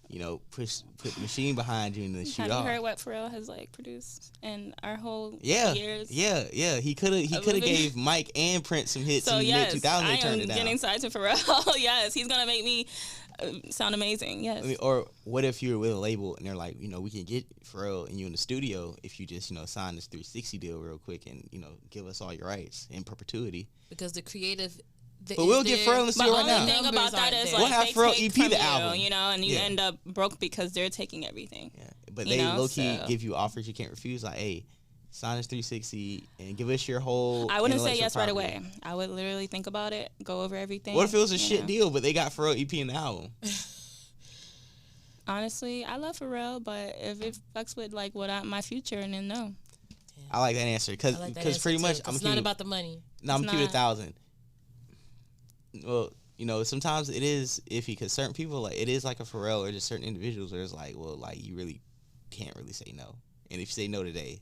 you know, put the machine behind you and then shoot off. Have you heard what Pharrell has like produced in our whole years? Yeah. He could have gave Mike and Prince some hits in the mid 2000s. They turned it down. I am getting signed to Pharrell. Yes, he's gonna make me sound amazing. Yes. I mean, or what if you were with a label and they're like, you know, we can get Pharrell and you in the studio if you just, you know, sign this 360 deal real quick and, you know, give us all your rights in perpetuity. Because the creative. But we'll get Pharrell in the studio right now. The only thing about that is like, we'll have Pharrell EP the album, you know, and you end up broke because they're taking everything. Yeah, but they low key give you offers you can't refuse. Like, hey, sign us 360 and give us your whole. I wouldn't say yes right away. I would literally think about it, go over everything. What if it was a shit deal, but they got Pharrell EP in the album? Honestly, I love Pharrell, but if it fucks with like my future, and then no. Yeah. I like that answer because pretty much it's not about the money. No, I'm keeping it 1,000. Well, you know, sometimes it is iffy because certain people, like, it is like a Pharrell or just certain individuals where it's like, well, like, you really can't really say no. And if you say no today,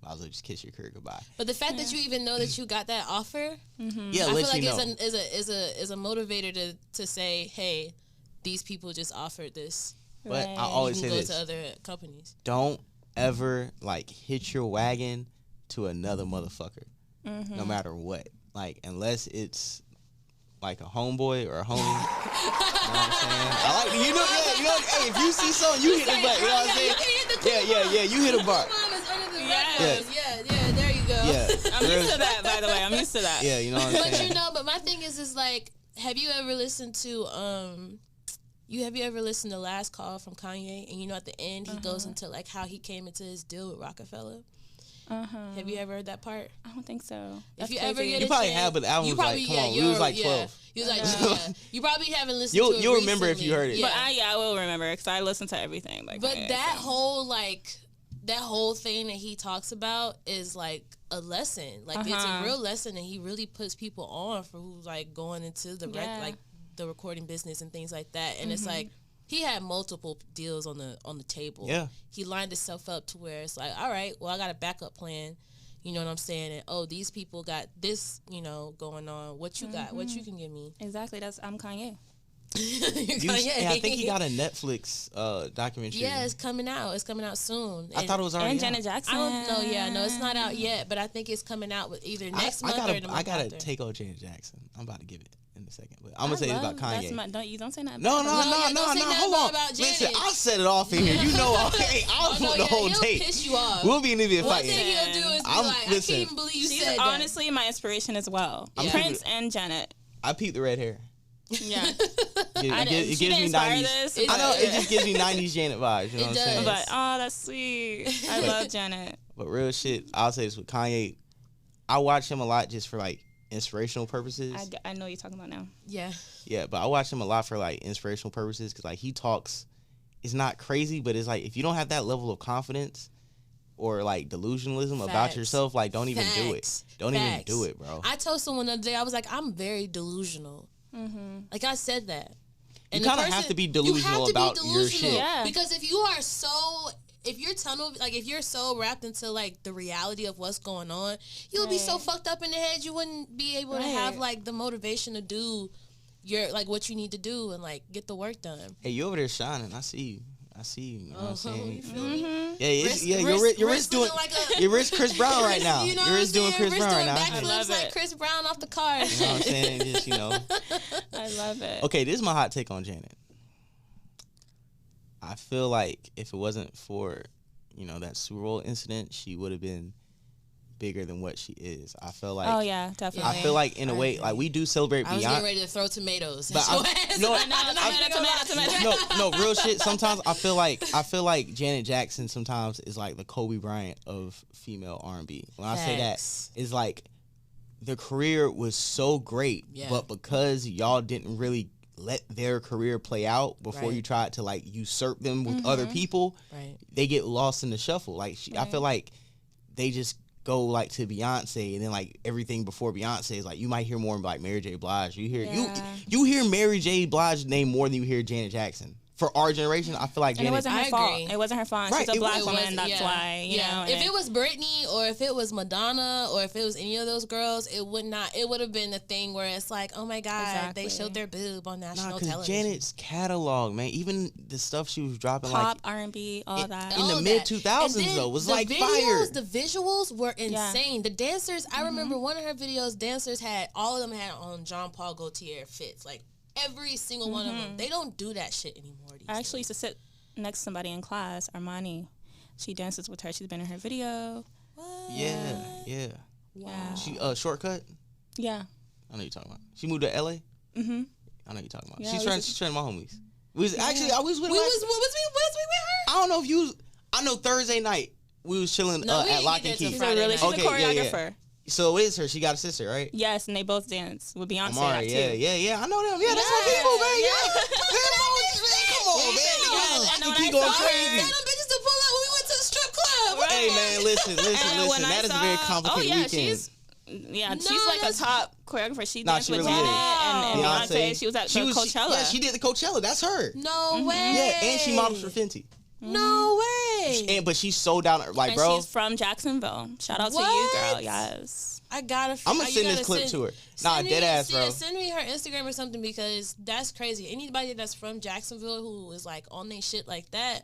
might as well just kiss your career goodbye. But the fact that you even know that you got that offer, I feel like is a motivator to say, hey, these people just offered this. But I always say this. Go to other companies. Don't ever, like, hitch your wagon to another motherfucker, no matter what. Like, unless it's like a homeboy or a homie. You know what I'm saying? I like, you know, hey, if you see something, you hit the butt. You know what I'm saying? Yeah, you hit a bar. Yeah, there you go. Yeah. I'm used to that, by the way. I'm used to that. Yeah, you know what I'm saying? But you know, my thing is like, have you ever listened to have you ever listened to Last Call from Kanye? And you know, at the end, he goes into like how he came into his deal with Rockefeller. Have you ever heard that part? I don't think so. If you ever get you probably have, but the album was like, come on, we was like 12. You was like, you probably haven't listened to it. You'll remember if you heard it. But I will remember because I listen to everything. Like, but that whole thing that he talks about is like a lesson. Like it's a real lesson, and he really puts people on for who's like going into the like the recording business and things like that. And it's like, he had multiple deals on the table. Yeah. He lined himself up to where it's like, all right, well, I got a backup plan. You know what I'm saying? And, oh, these people got this, you know, going on. What you got? What you can give me? Exactly. I'm Kanye. Yeah, I think he got a Netflix documentary. Yeah, it's coming out. It's coming out soon. I thought it was already And out. Janet Jackson. I don't know. Yeah, no, it's not out yet, but I think it's coming out with either next month or the month I gotta after. take on Janet Jackson. I'm about to give it in a second, but I'm gonna say this about Kanye. Don't say nothing. No, don't say nothing hold on. about Janet. Listen, I'll set it off in here. You know, I'll put the whole he'll tape. piss you off. We'll be in the One fight. thing he'll do is be like, I can't even believe you She's said that. honestly my inspiration as well. Yeah. Prince and Janet. I peep the red hair. Yeah. It gives me 90s. I know it just gives me 90s Janet vibes. You know what I'm saying? But that's sweet. I love Janet. But real shit, I'll say this with Kanye. I watch him a lot just for like inspirational purposes. I know what you're talking about now. Yeah. Yeah, but I watch him a lot for like inspirational purposes because like he talks, it's not crazy, but it's like if you don't have that level of confidence or like delusionalism about yourself, like don't even do it. Don't even do it, bro. I told someone the other day, I was like, I'm very delusional. Mm-hmm. Like I said that. And you kind of have to be delusional about your shit. Yeah. Because if you are so, if you're if you're so wrapped into like the reality of what's going on, you'll be so fucked up in the head you wouldn't be able to have like the motivation to do your like what you need to do and like get the work done. Hey, you over there shining. I see you. You know what I'm saying? You feel me? Yeah, your wrist doing your wrist Chris Brown right now. You know your wrist doing Chris Brown right now. I love like Chris Brown off the card. You know what I'm saying? Just, you know. I love it. Okay, this is my hot take on Janet. I feel like if it wasn't for, you know, that Super Bowl incident, she would have been bigger than what she is. I feel like. Oh yeah, definitely. I feel like in a way, like we do celebrate Beyonce. I was getting ready to throw tomatoes. But no, real shit. Sometimes I feel like Janet Jackson sometimes is like the Kobe Bryant of female R&B. When I say that, it's like the career was so great, but because y'all didn't really let their career play out before you tried to like usurp them with other people, they get lost in the shuffle. Like I feel like they just go like to Beyonce, and then like everything before Beyonce is like you might hear more like Mary J. Blige. You hear you hear Mary J. Blige name more than you hear Janet Jackson. For our generation, I feel like Janet. And it wasn't her fault. It wasn't her fault. Right, She's a black woman. That's why. You know. If it was Britney or if it was Madonna or if it was any of those girls, it would not. It would have been a thing where it's like, oh my god, they showed their boob on national television. Janet's catalog, man, even the stuff she was dropping, pop, like R&B, all that in the mid 2000s though, was like fire. The visuals were insane. The dancers, I remember one of her videos. Dancers had all of them had on Jean Paul Gaultier fits, like. Every single one of them. They don't do that shit anymore. I actually used to sit next to somebody in class, Armani. She dances with her. She's been in her video. What? Yeah. Wow. She shortcut. Yeah. I know you're talking about. She moved to LA. Mm-hmm. I know you're talking about. Yeah, she's training my homies. We was actually I was with. Was we with her? I don't know if you was. I know Thursday night we was chilling at Lock and Key. She's a choreographer. Yeah. So it is her. She got a sister, right? Yes, and they both dance with Beyonce. Amari, yeah. I know them. Yeah, that's my people, man. Come on, man. I keep going crazy. Them bitches to pull up when we went to the strip club. Right. Hey, man, listen. That is a very complicated weekend. She's like a top choreographer. She danced with really Janet and Beyonce. She was at Coachella. She did the Coachella. That's her. No way. Yeah, and she models for Fenty. No way. But she's so down, like, and bro. She's from Jacksonville. Shout out to you, girl. Yes. I'm gonna send this clip to her. Nah, dead ass, bro. Send me her Instagram or something because that's crazy. Anybody that's from Jacksonville who is like on their shit like that,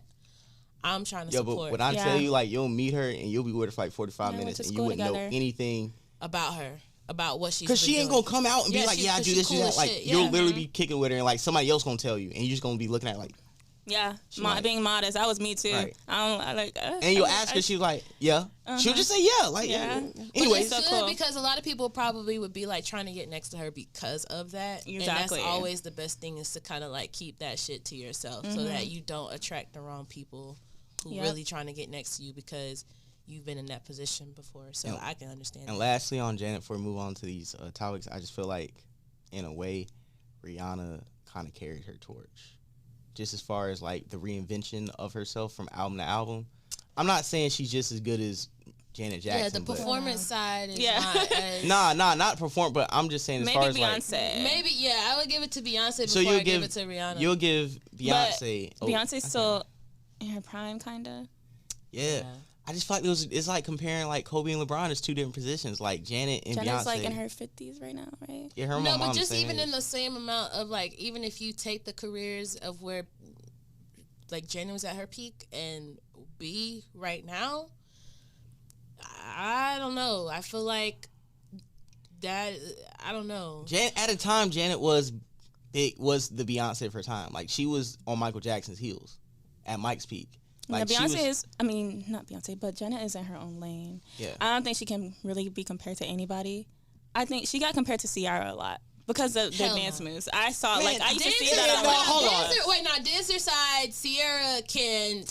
I'm trying to support. But when I tell you, like, you'll meet her and you'll be with her for like 45 minutes and you wouldn't know anything about her. About what she's because she ain't gonna come out and be like, I do this, do that. Like, you'll literally be kicking with her and like somebody else gonna tell you and you're just gonna be looking at her like. Yeah, being modest. That was me too. Right. And you'll ask her, she's like, yeah. She'll just say, yeah. Like, anyway. It's so cool because a lot of people probably would be like trying to get next to her because of that. Exactly. And that's always the best thing is to kind of like keep that shit to yourself so that you don't attract the wrong people who really trying to get next to you because you've been in that position before. So I can understand And lastly on Janet, before we move on to these topics, I just feel like, in a way, Rihanna kind of carried her torch. Just as far as like the reinvention of herself from album to album. I'm not saying she's just as good as Janet Jackson. Yeah, the performance side is not as... not perform, but I'm just saying as far as Beyonce. Like... Maybe, I would give it to Beyonce before I give it to Rihanna. You'll give Beyonce... Beyonce's still in her prime, kind of. Yeah. I just feel like it's like comparing like Kobe and LeBron as two different positions, like Janet and Janet's Beyonce. like in her 50s right now, right? Yeah, her No, mom but just even age. in the same amount of like, even if you take the careers of where like Janet was at her peak and B right now, I don't know. I feel like that. I don't know. At a time, Janet was the Beyonce of her time. Like she was on Michael Jackson's heels at Mike's peak. Like yeah, not Beyonce, but Janet is in her own lane. Yeah. I don't think she can really be compared to anybody. I think she got compared to Ciara a lot because of the dance moves. I saw, Man, I used to see Dancer, that. hold on. Wait, now dancer side, Sierra can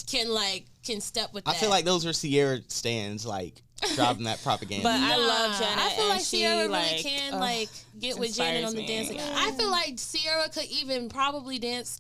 step with that. I feel like those were Sierra stands, like dropping that propaganda. But I love Janet. I feel like and Sierra she, really can get with Janet on the inspires dancing. me. I feel like Sierra could even probably dance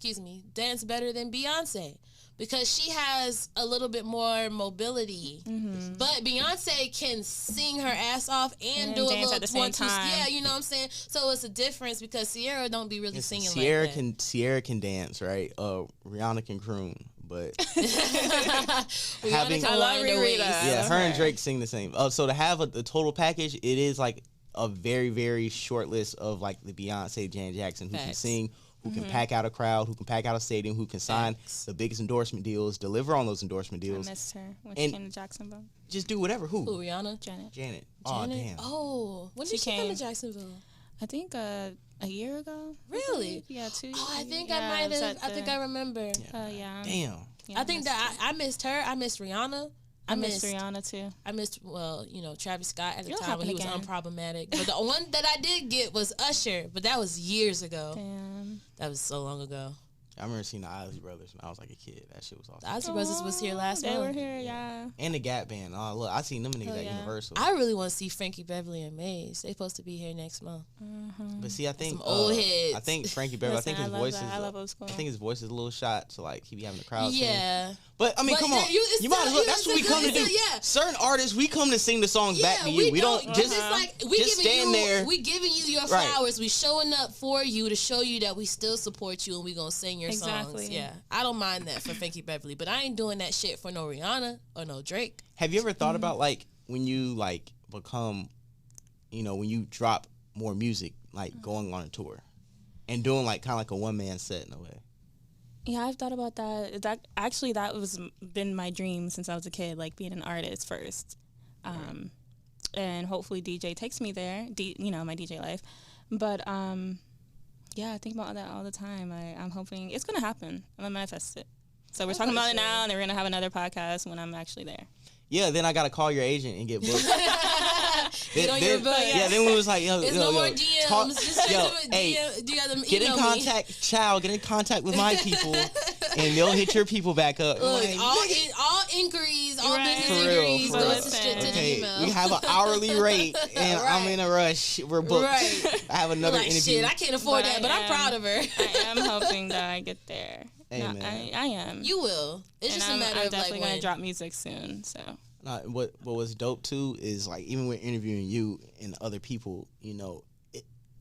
better than Beyonce. Because she has a little bit more mobility. Mm-hmm. But Beyonce can sing her ass off and do a dance little at the same time. Yeah, you know what I'm saying? So it's a difference because Sierra don't be really singing Sierra like that. Sierra can dance, right? Rihanna can croon, but Rihanna can wind her waist. Yeah, her and Drake sing the same. So to have the total package, it is like a very, very short list of like the Beyonce, Janet Jackson, who can sing, who can pack out a crowd, who can pack out a stadium, who can sign the biggest endorsement deals, deliver on those endorsement deals. I missed her when she came to Jacksonville. Just do whatever. Who? Rihanna? Janet. Oh, damn. Oh, when did she come to Jacksonville? I think a year ago. Really? Yeah, 2 years. Oh, I think I might have. I think I remember. Yeah. Damn. Yeah, I think that I missed her. I missed Rihanna. I missed Rihanna too. I missed, Travis Scott at the It'll time when he was happen unproblematic. But the one that I did get was Usher, but that was years ago. Damn. That was so long ago. I remember seeing the Isley Brothers when I was like a kid. That shit was awesome. The Isley Brothers was here last They month. were here, yeah. And the Gap Band. Oh, look, I seen them niggas at yeah. Universal. I really want to see Frankie Beverly and Maze. They supposed to be here next month. But see, I think Some old heads. I think Frankie Beverly. Listen, I think his voice is. I love old school. I think his voice is a little shot, so like he be having the crowd sing. Yeah. But I mean, But come on, you might as well. That's what we come to do. Yeah. Certain artists, we come to sing the songs back to you. We don't just it's like we just giving stand you, there. We giving you your Right. flowers. We showing up for you to show you that we still support you and we gonna sing your Exactly. songs. Yeah, I don't mind that for Frankie Beverly, but I ain't doing that shit for no Rihanna or no Drake. Have you ever thought about like when you like become, when you drop more music, like going on a tour, and doing like kind of like a one man set in a way? Yeah, I've thought about that. That was been my dream since I was a kid, like being an artist first. And hopefully DJ takes me there, my DJ life. But yeah, I think about that all the time. I'm hoping it's going to happen. I'm going to manifest it. So we're talking about it now, and then we're going to have another podcast when I'm actually there. Yeah, then I got to call your agent and get booked. Get on your book. Yeah, then we was like, yo, There's yo, no yo, more DMs. talk, Just yo, DM, hey, you got them get in email me. contact, child, get in contact with my people, and they'll hit your people back up. Look, Like, all inquiries, all Right. business For real, inquiries for go real. straight to the Okay, email. we have an hourly rate, and Right. I'm in a rush. We're booked. Right. I have another like, interview. shit, I can't afford that, but I'm proud of her. I am hoping that I get there. Hey, No, man. I am. You will. It's and just a matter I'm of definitely like going when. to drop music soon, so. What was dope too is like even with interviewing you and other people,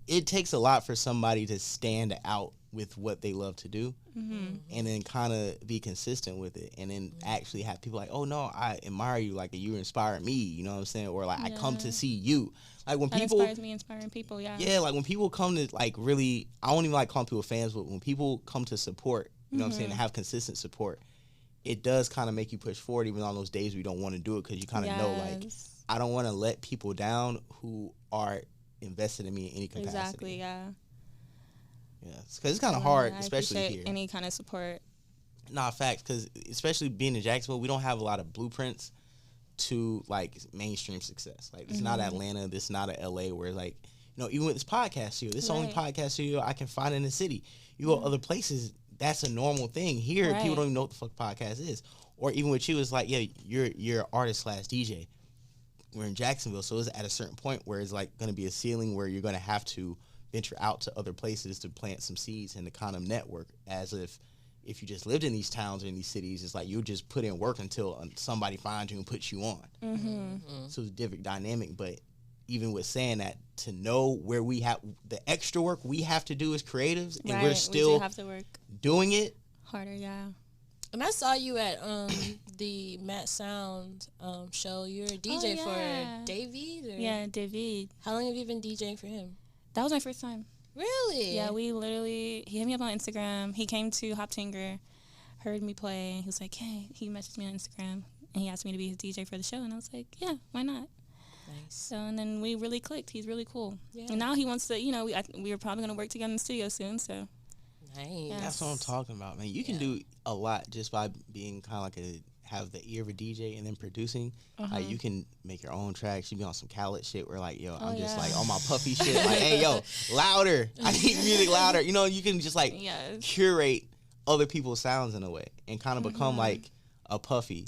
it takes a lot for somebody to stand out with what they love to do, and then kind of be consistent with it, and then actually have people like, oh no, I admire you, like you inspire me, you know what I'm saying, or like I come to see you, like when That people inspires me, inspiring people, yeah, like when people come to like really, I don't even like calling people fans, but when people come to support, you know what I'm saying, to have consistent support, it does kind of make you push forward even on those days we don't want to do it, because you kind of know like I don't want to let people down who are invested in me in any capacity. Exactly, yeah. Yeah, because it's kind of hard, I especially appreciate here. any kind of support. Nah, facts, because especially being in Jacksonville, we don't have a lot of blueprints to like mainstream success. Like it's not Atlanta, this is not a LA where like, even with this podcast studio, this is the only podcast studio I can find in the city. You go other places, that's a normal thing. Here, people don't even know what the fuck podcast is. Or even with you, it's like, yeah, you're an artist / DJ. We're in Jacksonville, so it's at a certain point where it's like going to be a ceiling where you're going to have to venture out to other places to plant some seeds and to kind of network, as if you just lived in these towns or in these cities, it's like you just put in work until somebody finds you and puts you on. So it's a different dynamic. But even with saying that, to know where we have the extra work we have to do as creatives, and we're still we do have to work doing it harder, yeah. And I saw you at the Matt Sound show. You're a DJ for David? Or? Yeah, David. How long have you been DJing for him? That was my first time. Really? Yeah, he hit me up on Instagram. He came to Hop Tinger, heard me play. He was like, hey, he messaged me on Instagram, and he asked me to be his DJ for the show. And I was like, yeah, why not? Nice. So, and then we really clicked. He's really cool. Yeah. And now he wants to, we were probably going to work together in the studio soon, so. Nice. Yeah. That's what I'm talking about, man. You can do a lot just by being kind of like have the ear of a DJ and then producing. Like, you can make your own tracks. You be on some Khaled shit where like, yo, I'm just like on my puffy shit. Like, hey, yo, louder. I need music louder. You know, you can just like curate other people's sounds in a way and kind of become like a Puffy.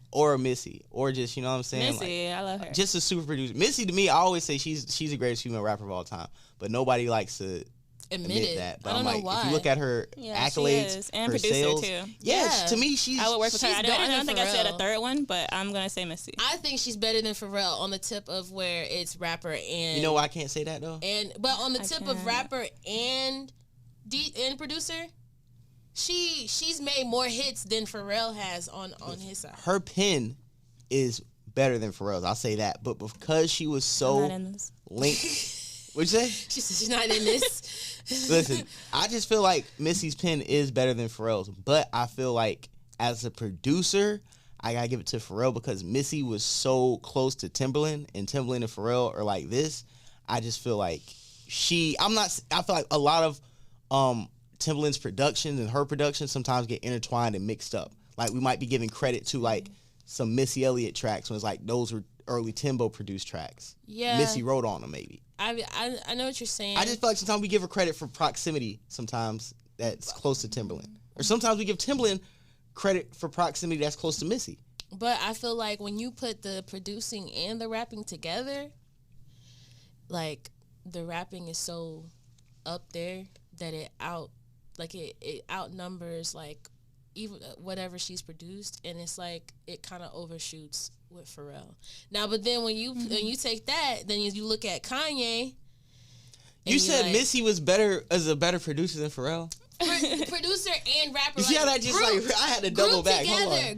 Or a Missy, or just, you know what I'm saying? Missy, I love her. Just a super producer. Missy, to me, I always say she's the greatest female rapper of all time, but nobody likes to admit that. But I don't know why. If you look at her accolades, and her producer sales, too. To me, I would work with her. I don't think I said a Pharrell. third one, but I'm gonna say Missy. I think she's better than Pharrell on the tip of where it's rapper and. You know why I can't say that though? But on the tip of rapper and producer. She's made more hits than Pharrell has on his side. Her pen is better than Pharrell's. I'll say that. But because she was so linked, what'd you say? She said she's not in this. Listen, I just feel like Missy's pen is better than Pharrell's. But I feel like as a producer, I gotta give it to Pharrell because Missy was so close to Timbaland, and Timbaland and Pharrell are like this. I just feel like I feel like a lot of Timbaland's production and her production sometimes get intertwined and mixed up. Like, we might be giving credit to like some Missy Elliott tracks when it's like those were early Timbo produced tracks. Yeah, Missy wrote on them maybe. I know what you're saying. I just feel like sometimes we give her credit for proximity. Sometimes that's close to Timbaland, or sometimes we give Timbaland credit for proximity that's close to Missy. But I feel like when you put the producing and the rapping together, like the rapping is so up there that it outnumbers like even whatever she's produced, and it's like it kind of overshoots with Pharrell. Now, but then when you take that, then you look at Kanye. You said like, Missy was better as a better producer than Pharrell. Producer and rapper. You see how that just like I had to double back.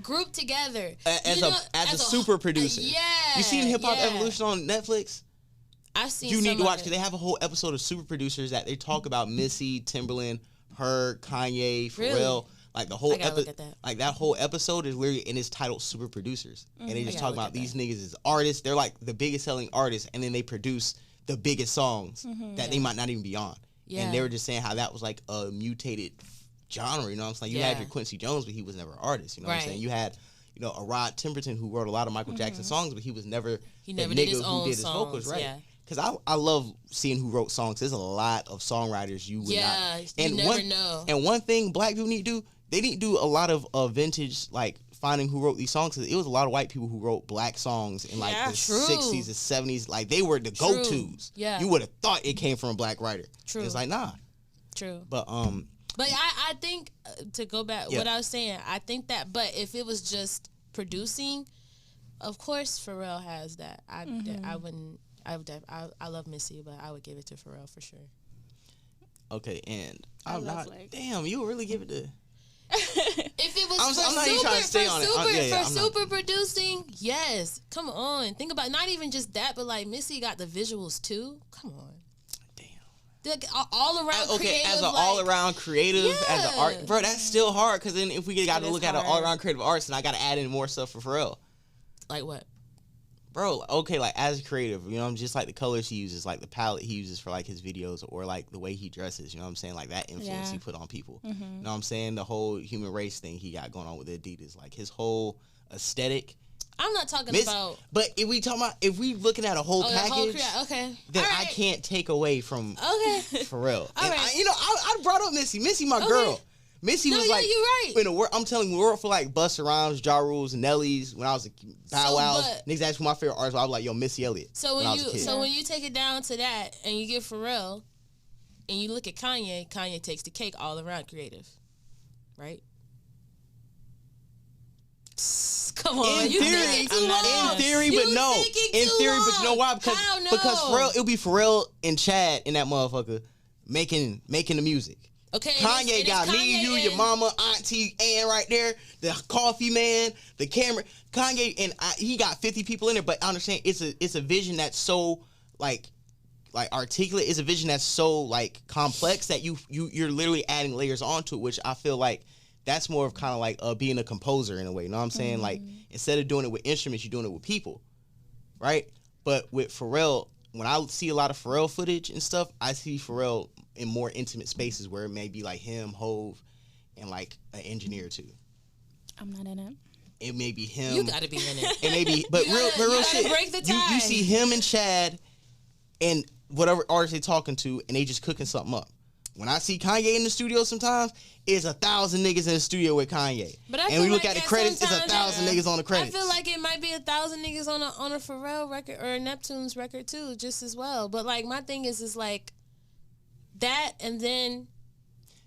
Group together as a super producer. Yeah. You seen Hip Hop Evolution on Netflix? I've seen. You need to watch because they have a whole episode of super producers that they talk about Missy, Timbaland, her, Kanye, Pharrell. Really? Like the whole like that whole episode is literally and it's titled Super Producers, and they just talk about these niggas as artists. They're like the biggest selling artists, and then they produce the biggest songs that they might not even be on. Yeah. And they were just saying how that was like a mutated genre. You know what I'm saying? You had your Quincy Jones, but he was never an artist. You know what I'm saying? You had a Rod Temperton who wrote a lot of Michael Jackson songs, but he was never the nigga did his who did his songs, vocals, right? Yeah. Because I love seeing who wrote songs. There's a lot of songwriters you would not. And you never know. And one thing black people need to do, they need to do a lot of vintage, like, finding who wrote these songs. Cause it was a lot of white people who wrote black songs in, like, the 60s and 70s. Like, they were the go-tos. Yeah. You would have thought it came from a black writer. True. It's like, nah. True. But I think, to go back, what I was saying, I think that, but if it was just producing, of course Pharrell has that. I wouldn't. I love Missy, but I would give it to Pharrell for sure. Okay, and I'm not. Like, damn, you would really give it to. If it was I'm not even trying to stay on it. For super producing, yes. Come on, think about not even just that, but like Missy got the visuals too. Come on. Damn. All around. Okay, as an all around creative, as an art, bro, that's still hard. Because then if we got to look at an all around creative artist, then I got to add in more stuff for Pharrell. Like what? Bro, okay, like as a creative, just like the colors he uses, like the palette he uses for like his videos, or like the way he dresses, you know what I'm saying? Like that influence he put on people. You know what I'm saying? The whole human race thing he got going on with Adidas, like his whole aesthetic. I'm not talking about. But if we looking at a whole package, then I can't take away from Pharrell. I brought up Missy. Missy, my girl. Missy was like, you're right. I'm telling you, we worked for like Busta Rhymes, Ja Rules, Nelly's when I was a Bow Wows. Niggas asked who my favorite artist was. I was like, yo, Missy Elliott. So when you take it down to that and you get Pharrell and you look at Kanye takes the cake all around creative, right? Come on, in theory, but no. In theory, but you know why? Because Pharrell, it'll be Pharrell and Chad in that motherfucker making the music. Okay, Kanye got me, you, your mama, auntie, Ann right there, the coffee man, the camera. Kanye and he got 50 people in there, but I understand it's a vision that's so like articulate. It's a vision that's so like complex that you're literally adding layers onto it, which I feel like that's more of kind of like being a composer in a way. You know what I'm saying? Mm-hmm. Like instead of doing it with instruments, you're doing it with people, right? But with Pharrell, when I see a lot of Pharrell footage and stuff, I see Pharrell in more intimate spaces where it may be like him, Hove, and like an engineer or two. I'm not in it. It may be him. You gotta be in it. It may be, but real shit. Break the tie. You see him and Chad and whatever artist they talking to, and they just cooking something up. When I see Kanye in the studio sometimes, it's 1,000 niggas in the studio with Kanye. But and we look at the credits, it's 1,000 niggas on the credits. I feel like it might be 1,000 niggas on a Pharrell record or a Neptune's record too, just as well. But like my thing is like that, and then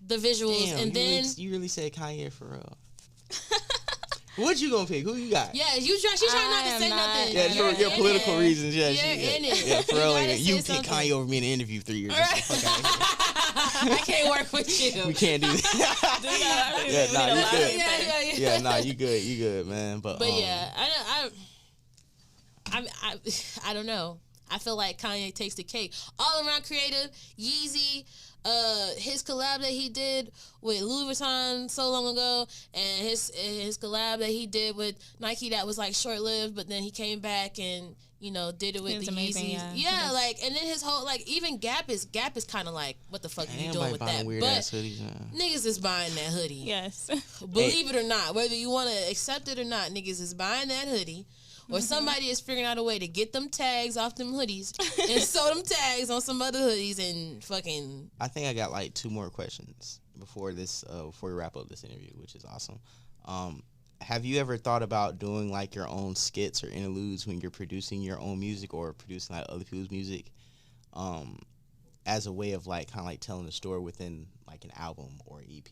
the visuals, damn, and then you really said Kanye or Pharrell. What you gonna pick? Who you got? Yeah, she's trying not to say nothing. Yeah, for your political reasons. Yeah, you're in it. Yeah, Pharrell ain't. You pick something. Kanye over me in an interview 3 years. Right. I can't work with you. We can't do that. Yeah, nah, you good. Yeah, nah, you good, man. But yeah, I don't know. I feel like Kanye takes the cake. All around creative, Yeezy, his collab that he did with Louis Vuitton so long ago, and his collab that he did with Nike that was like short lived, but then he came back and did it with the Yeezys. Yeah, like, and then his whole like even Gap is kind of like, what the fuck are you doing with that? Weird ass hoodies, niggas is buying that hoodie. Yes, believe it or not, whether you want to accept it or not, niggas is buying that hoodie. Or somebody is figuring out a way to get them tags off them hoodies and sew them tags on some other hoodies and fucking. I think I got like 2 more questions before we wrap up this interview, which is awesome. Have you ever thought about doing like your own skits or interludes when you're producing your own music or producing like other people's music, as a way of like kind of like telling a story within like an album or EP,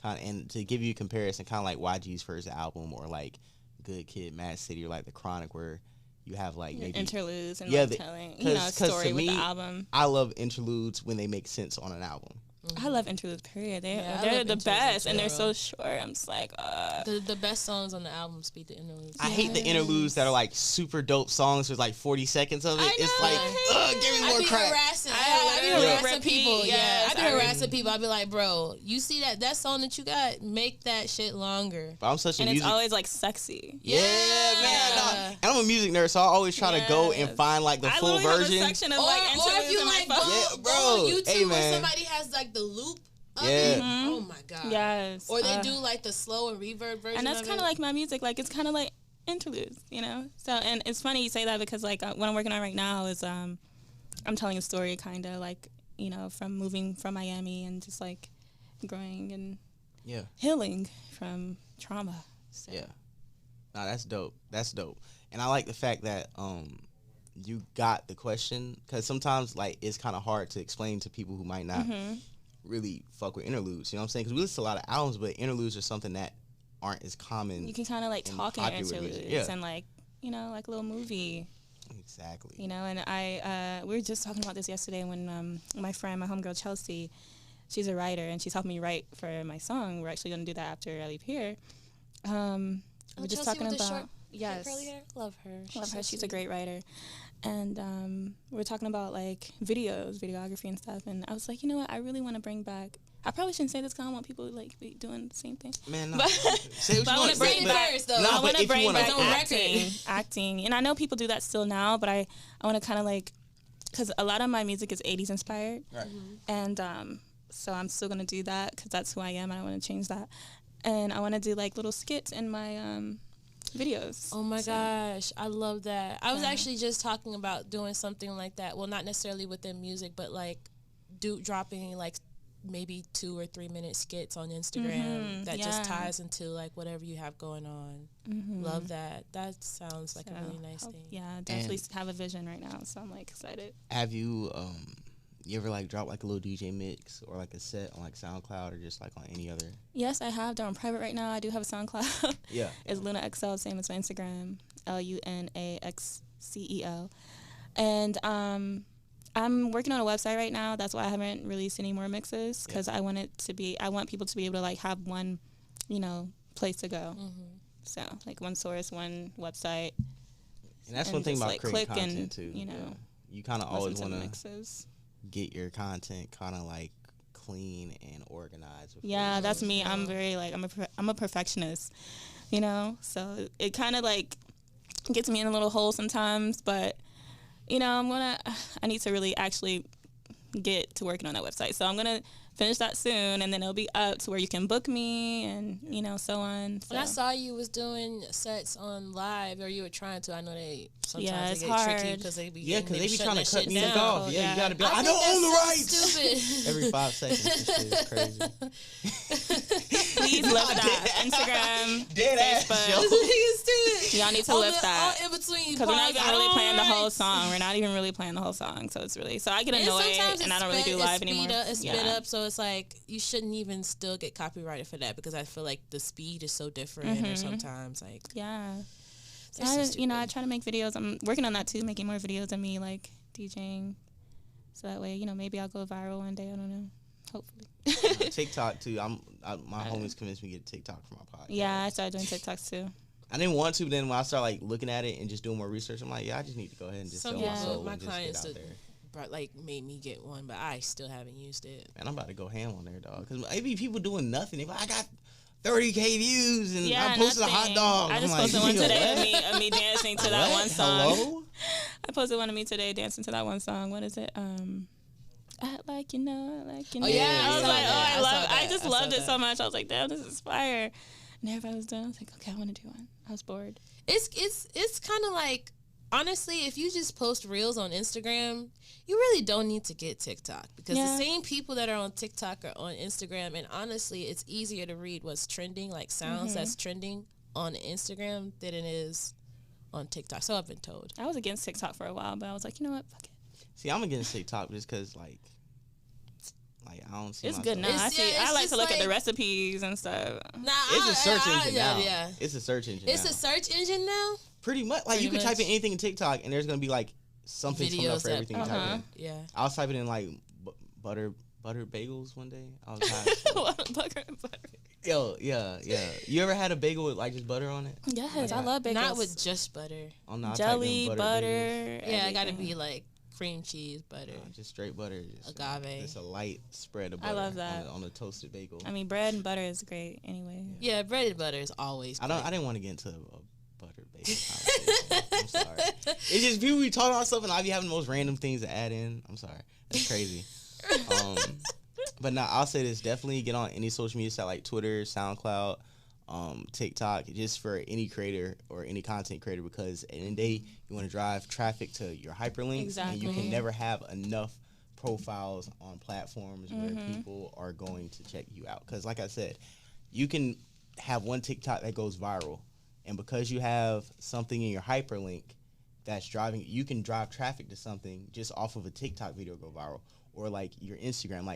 and to give you a comparison, kind of like YG's first album or like Good Kid, Mad City, or like The Chronic, where you have like maybe interludes and like telling a story with the album. I love interludes when they make sense on an album. I love interludes, period. They're the best, and they're so short. I'm just like, The best songs on the album speak the interludes. I hate the interludes that are like super dope songs with like 40 seconds of it. It's like, give me more crack. I be harassing people. Yeah, I be harassing people. I be like, bro, you see that song that you got? Make that shit longer. But I'm such a and music. It's always like sexy. Yeah, man. And I'm a music nerd, so I always try to go and find like the full version. Have a section of, like, or if you like go on YouTube where somebody has like the loop of it. Oh my god. Yes. Or they do like the slow and reverb version. And that's kind of like my music. Like it's kind of like interludes, So and it's funny you say that because like what I'm working on right now is I'm telling a story kind of like from moving from Miami and just like growing and healing from trauma. So. Yeah. No, that's dope. That's dope. And I like the fact that you got the question, because sometimes like it's kind of hard to explain to people who might not really fuck with interludes. You know what I'm saying? Because we listen to a lot of albums, but interludes are something that aren't as common. You can kind of like talk in interludes and like like a little movie. Exactly. And we were just talking about this yesterday when my friend, my homegirl Chelsea, she's a writer and she's helping me write for my song. We're actually going to do that after I leave here. We're just Chelsea talking about short curly hair. Love her. She's a great writer. And we're talking about like videography and stuff. And I was like, you know what? I really want to bring back. I probably shouldn't say this because I don't want people to like be doing the same thing. Man, no. But I want to bring back first, though. I want to bring back acting. And I know people do that still now, but I want to kind of like, because a lot of my music is 80s inspired. Right. And so I'm still going to do that because that's who I am. I don't want to change that. And I want to do like little skits in my videos. Oh my gosh, I love that. I was actually just talking about doing something like that. Well, not necessarily within music, but like dropping like maybe 2 or 3 minute skits on Instagram that just ties into like whatever you have going on. Love that. That sounds like a really nice thing. Yeah, definitely have a vision right now, so I'm like excited. Have you you ever like drop like a little DJ mix or like a set on like SoundCloud or just like on any other? Yes, I have. They're on private right now. I do have a SoundCloud. Yeah. It's Lunaxcel, same as my Instagram, Lunaxcel. And I'm working on a website right now. That's why I haven't released any more mixes, because I want people to be able to like have one, place to go. So like one source, one website. And that's one thing about like creating click content and, too. You you kind of always want to get your content kind of like clean and organized. Yeah, that's me. I'm very like I'm a perfectionist, So it kind of like gets me in a little hole sometimes, but I need to really actually get to working on that website. So I'm gonna finish that soon, and then it'll be up to where you can book me, and so on. So. When I saw you was doing sets on live, or you were trying to, I know sometimes it's they get hard. tricky because they be trying to cut music down. off. Yeah, you gotta be like, I don't own the rights. Stupid. Every 5 seconds, this shit is crazy. Please lift that Instagram, Dead ass. Facebook. Y'all need to lift that in between, because we're not even really playing the whole song. We're not even really playing the whole song, so it's really I get annoyed and I don't really do live anymore. It's sped up, so it's like you shouldn't even still get copyrighted for that, because I feel like the speed is so different, or sometimes like I try to make videos. I'm working on that too, making more videos of me like DJing, so that way maybe I'll go viral one day. I don't know, hopefully. TikTok too. My homies convinced me to get TikTok for my podcast. Yeah, I started doing TikToks too. I didn't want to, but then when I started like looking at it and just doing more research, I'm like, I just need to go ahead and just sell my soul my and just clients get out there. Like made me get one, but I still haven't used it. Man, I'm about to go ham on there, dog. Because maybe people doing nothing. They like, I got 30K views and I posted a hot dog. I just posted one today of me dancing to that one song. Hello? I posted one of me today dancing to that one song. What is it? Act like you know, like you know. Oh yeah, I was like, I just loved it that. so much. I was like, damn, this is fire. And everybody was doing it. I was like, okay, I want to do one. I was bored. It's kind of like, honestly, if you just post reels on Instagram, you really don't need to get TikTok, because the same people that are on TikTok are on Instagram, and honestly, it's easier to read what's trending, like sounds that's trending on Instagram than it is on TikTok. So I've been told. I was against TikTok for a while, but I was like, you know what, fuck it. See, I'm against TikTok just because like I don't see. It's good now. I like to look at the recipes and stuff. Nah, it's a search engine now. Yeah. It's a search engine. It's a search engine now. Pretty much. Like you can type in anything in TikTok, and there's gonna be like something coming up for everything you type in. Yeah. I was typing in like butter bagels one day. I was tired. Yo, yeah. You ever had a bagel with like just butter on it? Yes, I love bagels. Not with just butter. Oh no, jelly, butter. Yeah, I gotta be like cream cheese, butter. Just straight butter. Agave. Just a light spread of butter. I love that. On a toasted bagel. I mean, bread and butter is great anyway. Yeah, breaded butter is always great. I didn't want to get into a butter bagel conversation. I'm sorry. It's just people be talking about stuff and I be having the most random things to add in. I'm sorry. That's crazy. But now I'll say this, definitely get on any social media site like Twitter, SoundCloud, TikTok, just for any creator or any content creator, because at the end of the day, you want to drive traffic to your hyperlinks. Exactly. And you can never have enough profiles on platforms where people are going to check you out. Because like I said, you can have one TikTok that goes viral, and because you have something in your hyperlink that's driving, you can drive traffic to something just off of a TikTok video go viral. Or like your Instagram,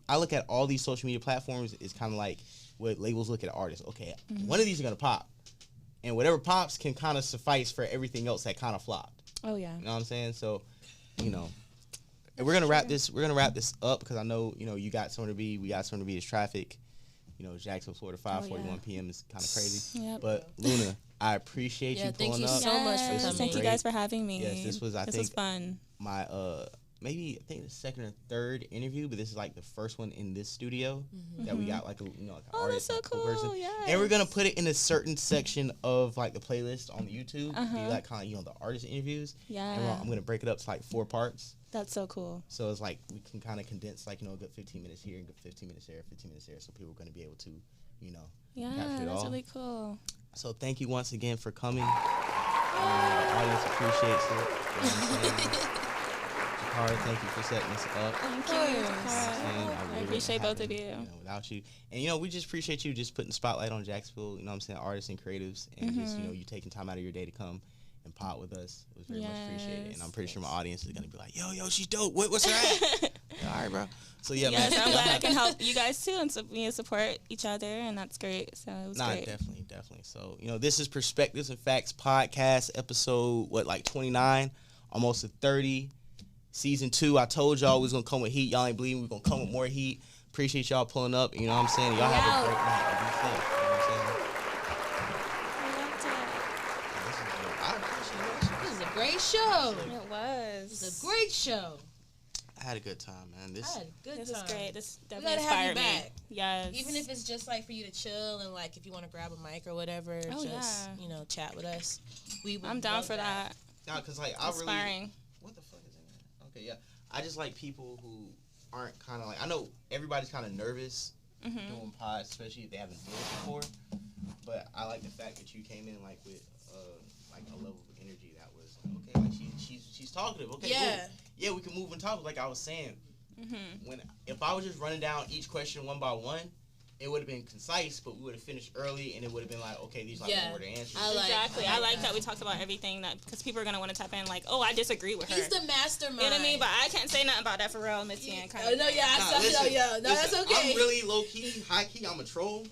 I look at all these social media platforms is kind of like what labels look at artists. Okay, one of these are gonna pop, and whatever pops can kind of suffice for everything else that kind of flopped. Oh yeah, you know what I'm saying? So, and we're gonna wrap this. We're gonna wrap this up because I know you got somewhere to be. We got somewhere to be. It's traffic. Jacksonville, Florida, 5:41 p.m. is kind of crazy. Yep. But Luna, I appreciate you pulling up. Thank you so much for coming. Thank you guys for having me. Yes, this was was fun. My maybe I think the second or third interview, but this is like the first one in this studio that we got like an artist, that's so cool. person. Yes. And we're gonna put it in a certain section of like the playlist on YouTube. Be like kind of the artist interviews. Yeah. And I'm gonna break it up to like 4 parts. That's so cool. So it's like we can kind of condense like a good 15 minutes here and good 15 minutes there, 15 minutes there, so people are gonna be able to capture it all. That's really cool. So thank you once again for coming. The audience appreciates it. You know what I'm saying? Jacara, thank you for setting us up. Thank you. I appreciate both of you. Without you. And, we just appreciate you just putting the spotlight on Jacksonville, artists and creatives, and just, you taking time out of your day to come and pot with us. It was very much appreciated. And I'm pretty sure my audience is going to be like, yo, she's dope. What's her at? All right, bro. So, yeah, man. I'm glad I can help you guys, too, and support each other, and that's great. So it was great. Definitely. So, this is Perspectives and Facts podcast episode, 29, almost a 30. Season 2, I told y'all we was gonna come with heat. Y'all ain't believing we gonna come with more heat. Appreciate y'all pulling up. You know what I'm saying? Y'all have a great night. Be safe. You know what I'm saying? This is a great show. It was. It's a great show. I had a good time, man. I had a good This time. was great. This We definitely gotta have you inspired me. back. Yes. Even if it's just like for you to chill and like if you want to grab a mic or whatever, you know, chat with us. I'm down for that. Nah, cause like I Inspiring. really. What the fuck is in there? Okay, yeah. I just like people who aren't kind of like. I know everybody's kind of nervous doing pods, especially if they haven't done it before. But I like the fact that you came in like with like a level of energy that was like, okay, like she's talkative. Okay, Yeah. cool. Yeah, we can move on top. Like I was saying, if I was just running down each question one by one, it would have been concise, but we would have finished early, and it would have been like, okay, these are like the answers. Exactly. I like that we talked about everything that because people are gonna want to tap in, like, oh, I disagree with her. He's the mastermind. You know what I mean? But I can't say nothing about that for real, Miss Yan. No, that's okay. I'm really low key, high key. I'm a troll.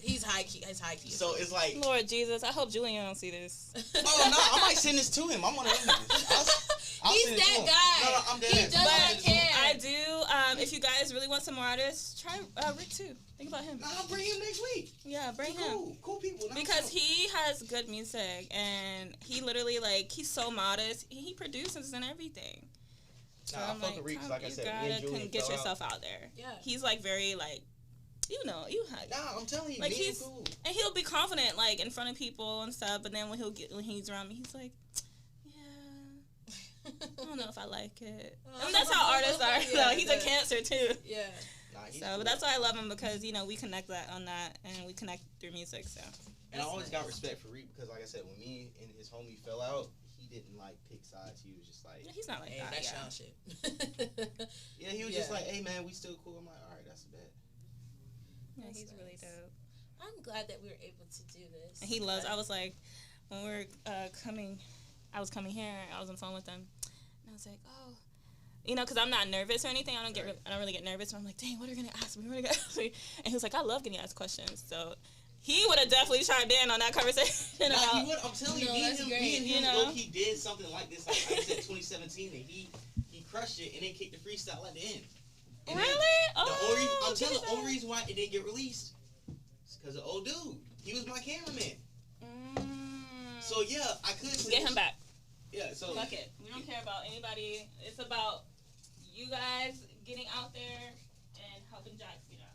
He's high key. He's high key. So it's like, Lord Jesus, I hope Julian don't see this. Oh no, I might send this to him. I'm one of them niggas. He's that guy. No, I'm dead. He does not care. I do. If you guys really want some more artists, try Rick too. Think about him. Nah, I'll bring him next week. Yeah, bring him. Cool people. Because he has good music and he literally like he's so modest. He produces and everything. So I fuck with Rick. Like I said, me and Julian can get yourself out there. Yeah. He's like very like. You know, Nah, I'm telling you, like he's cool. And he'll be confident, like in front of people and stuff. But then when he's around me, he's like, "Yeah, I don't know if I like it." And that's how artists are. Yeah, he's a Cancer too. Yeah. Nah, So, but that's why I love him because we connect on that, and we connect through music. So. And I always got respect for Reek because, like I said, when me and his homie fell out, he didn't like pick sides. He was just like, he's not like hey, that. That's y'all shit. Yeah, he was just like, hey man, we still cool. I'm like, all right, that's a bet. Yeah, he's really dope. I'm glad that we were able to do this. And he loves. I was like, when we were coming, I was coming here. I was on the phone with him, and I was like, oh, because I'm not nervous or anything. I don't really get nervous. So I'm like, dang, what are you gonna ask me? What are you gonna ask me? And he was like, I love getting asked questions. So he would have definitely chimed in on that conversation. He would. I'm telling you, me and him, low-key did something like this. Like I said, 2017, and he crushed it, and then kicked the freestyle at the end. And really? The only reason why it didn't get released is because of old dude. He was my cameraman. So yeah, I could get him back. Yeah, so fuck it. We don't care about anybody. It's about you guys getting out there and helping Jax get out.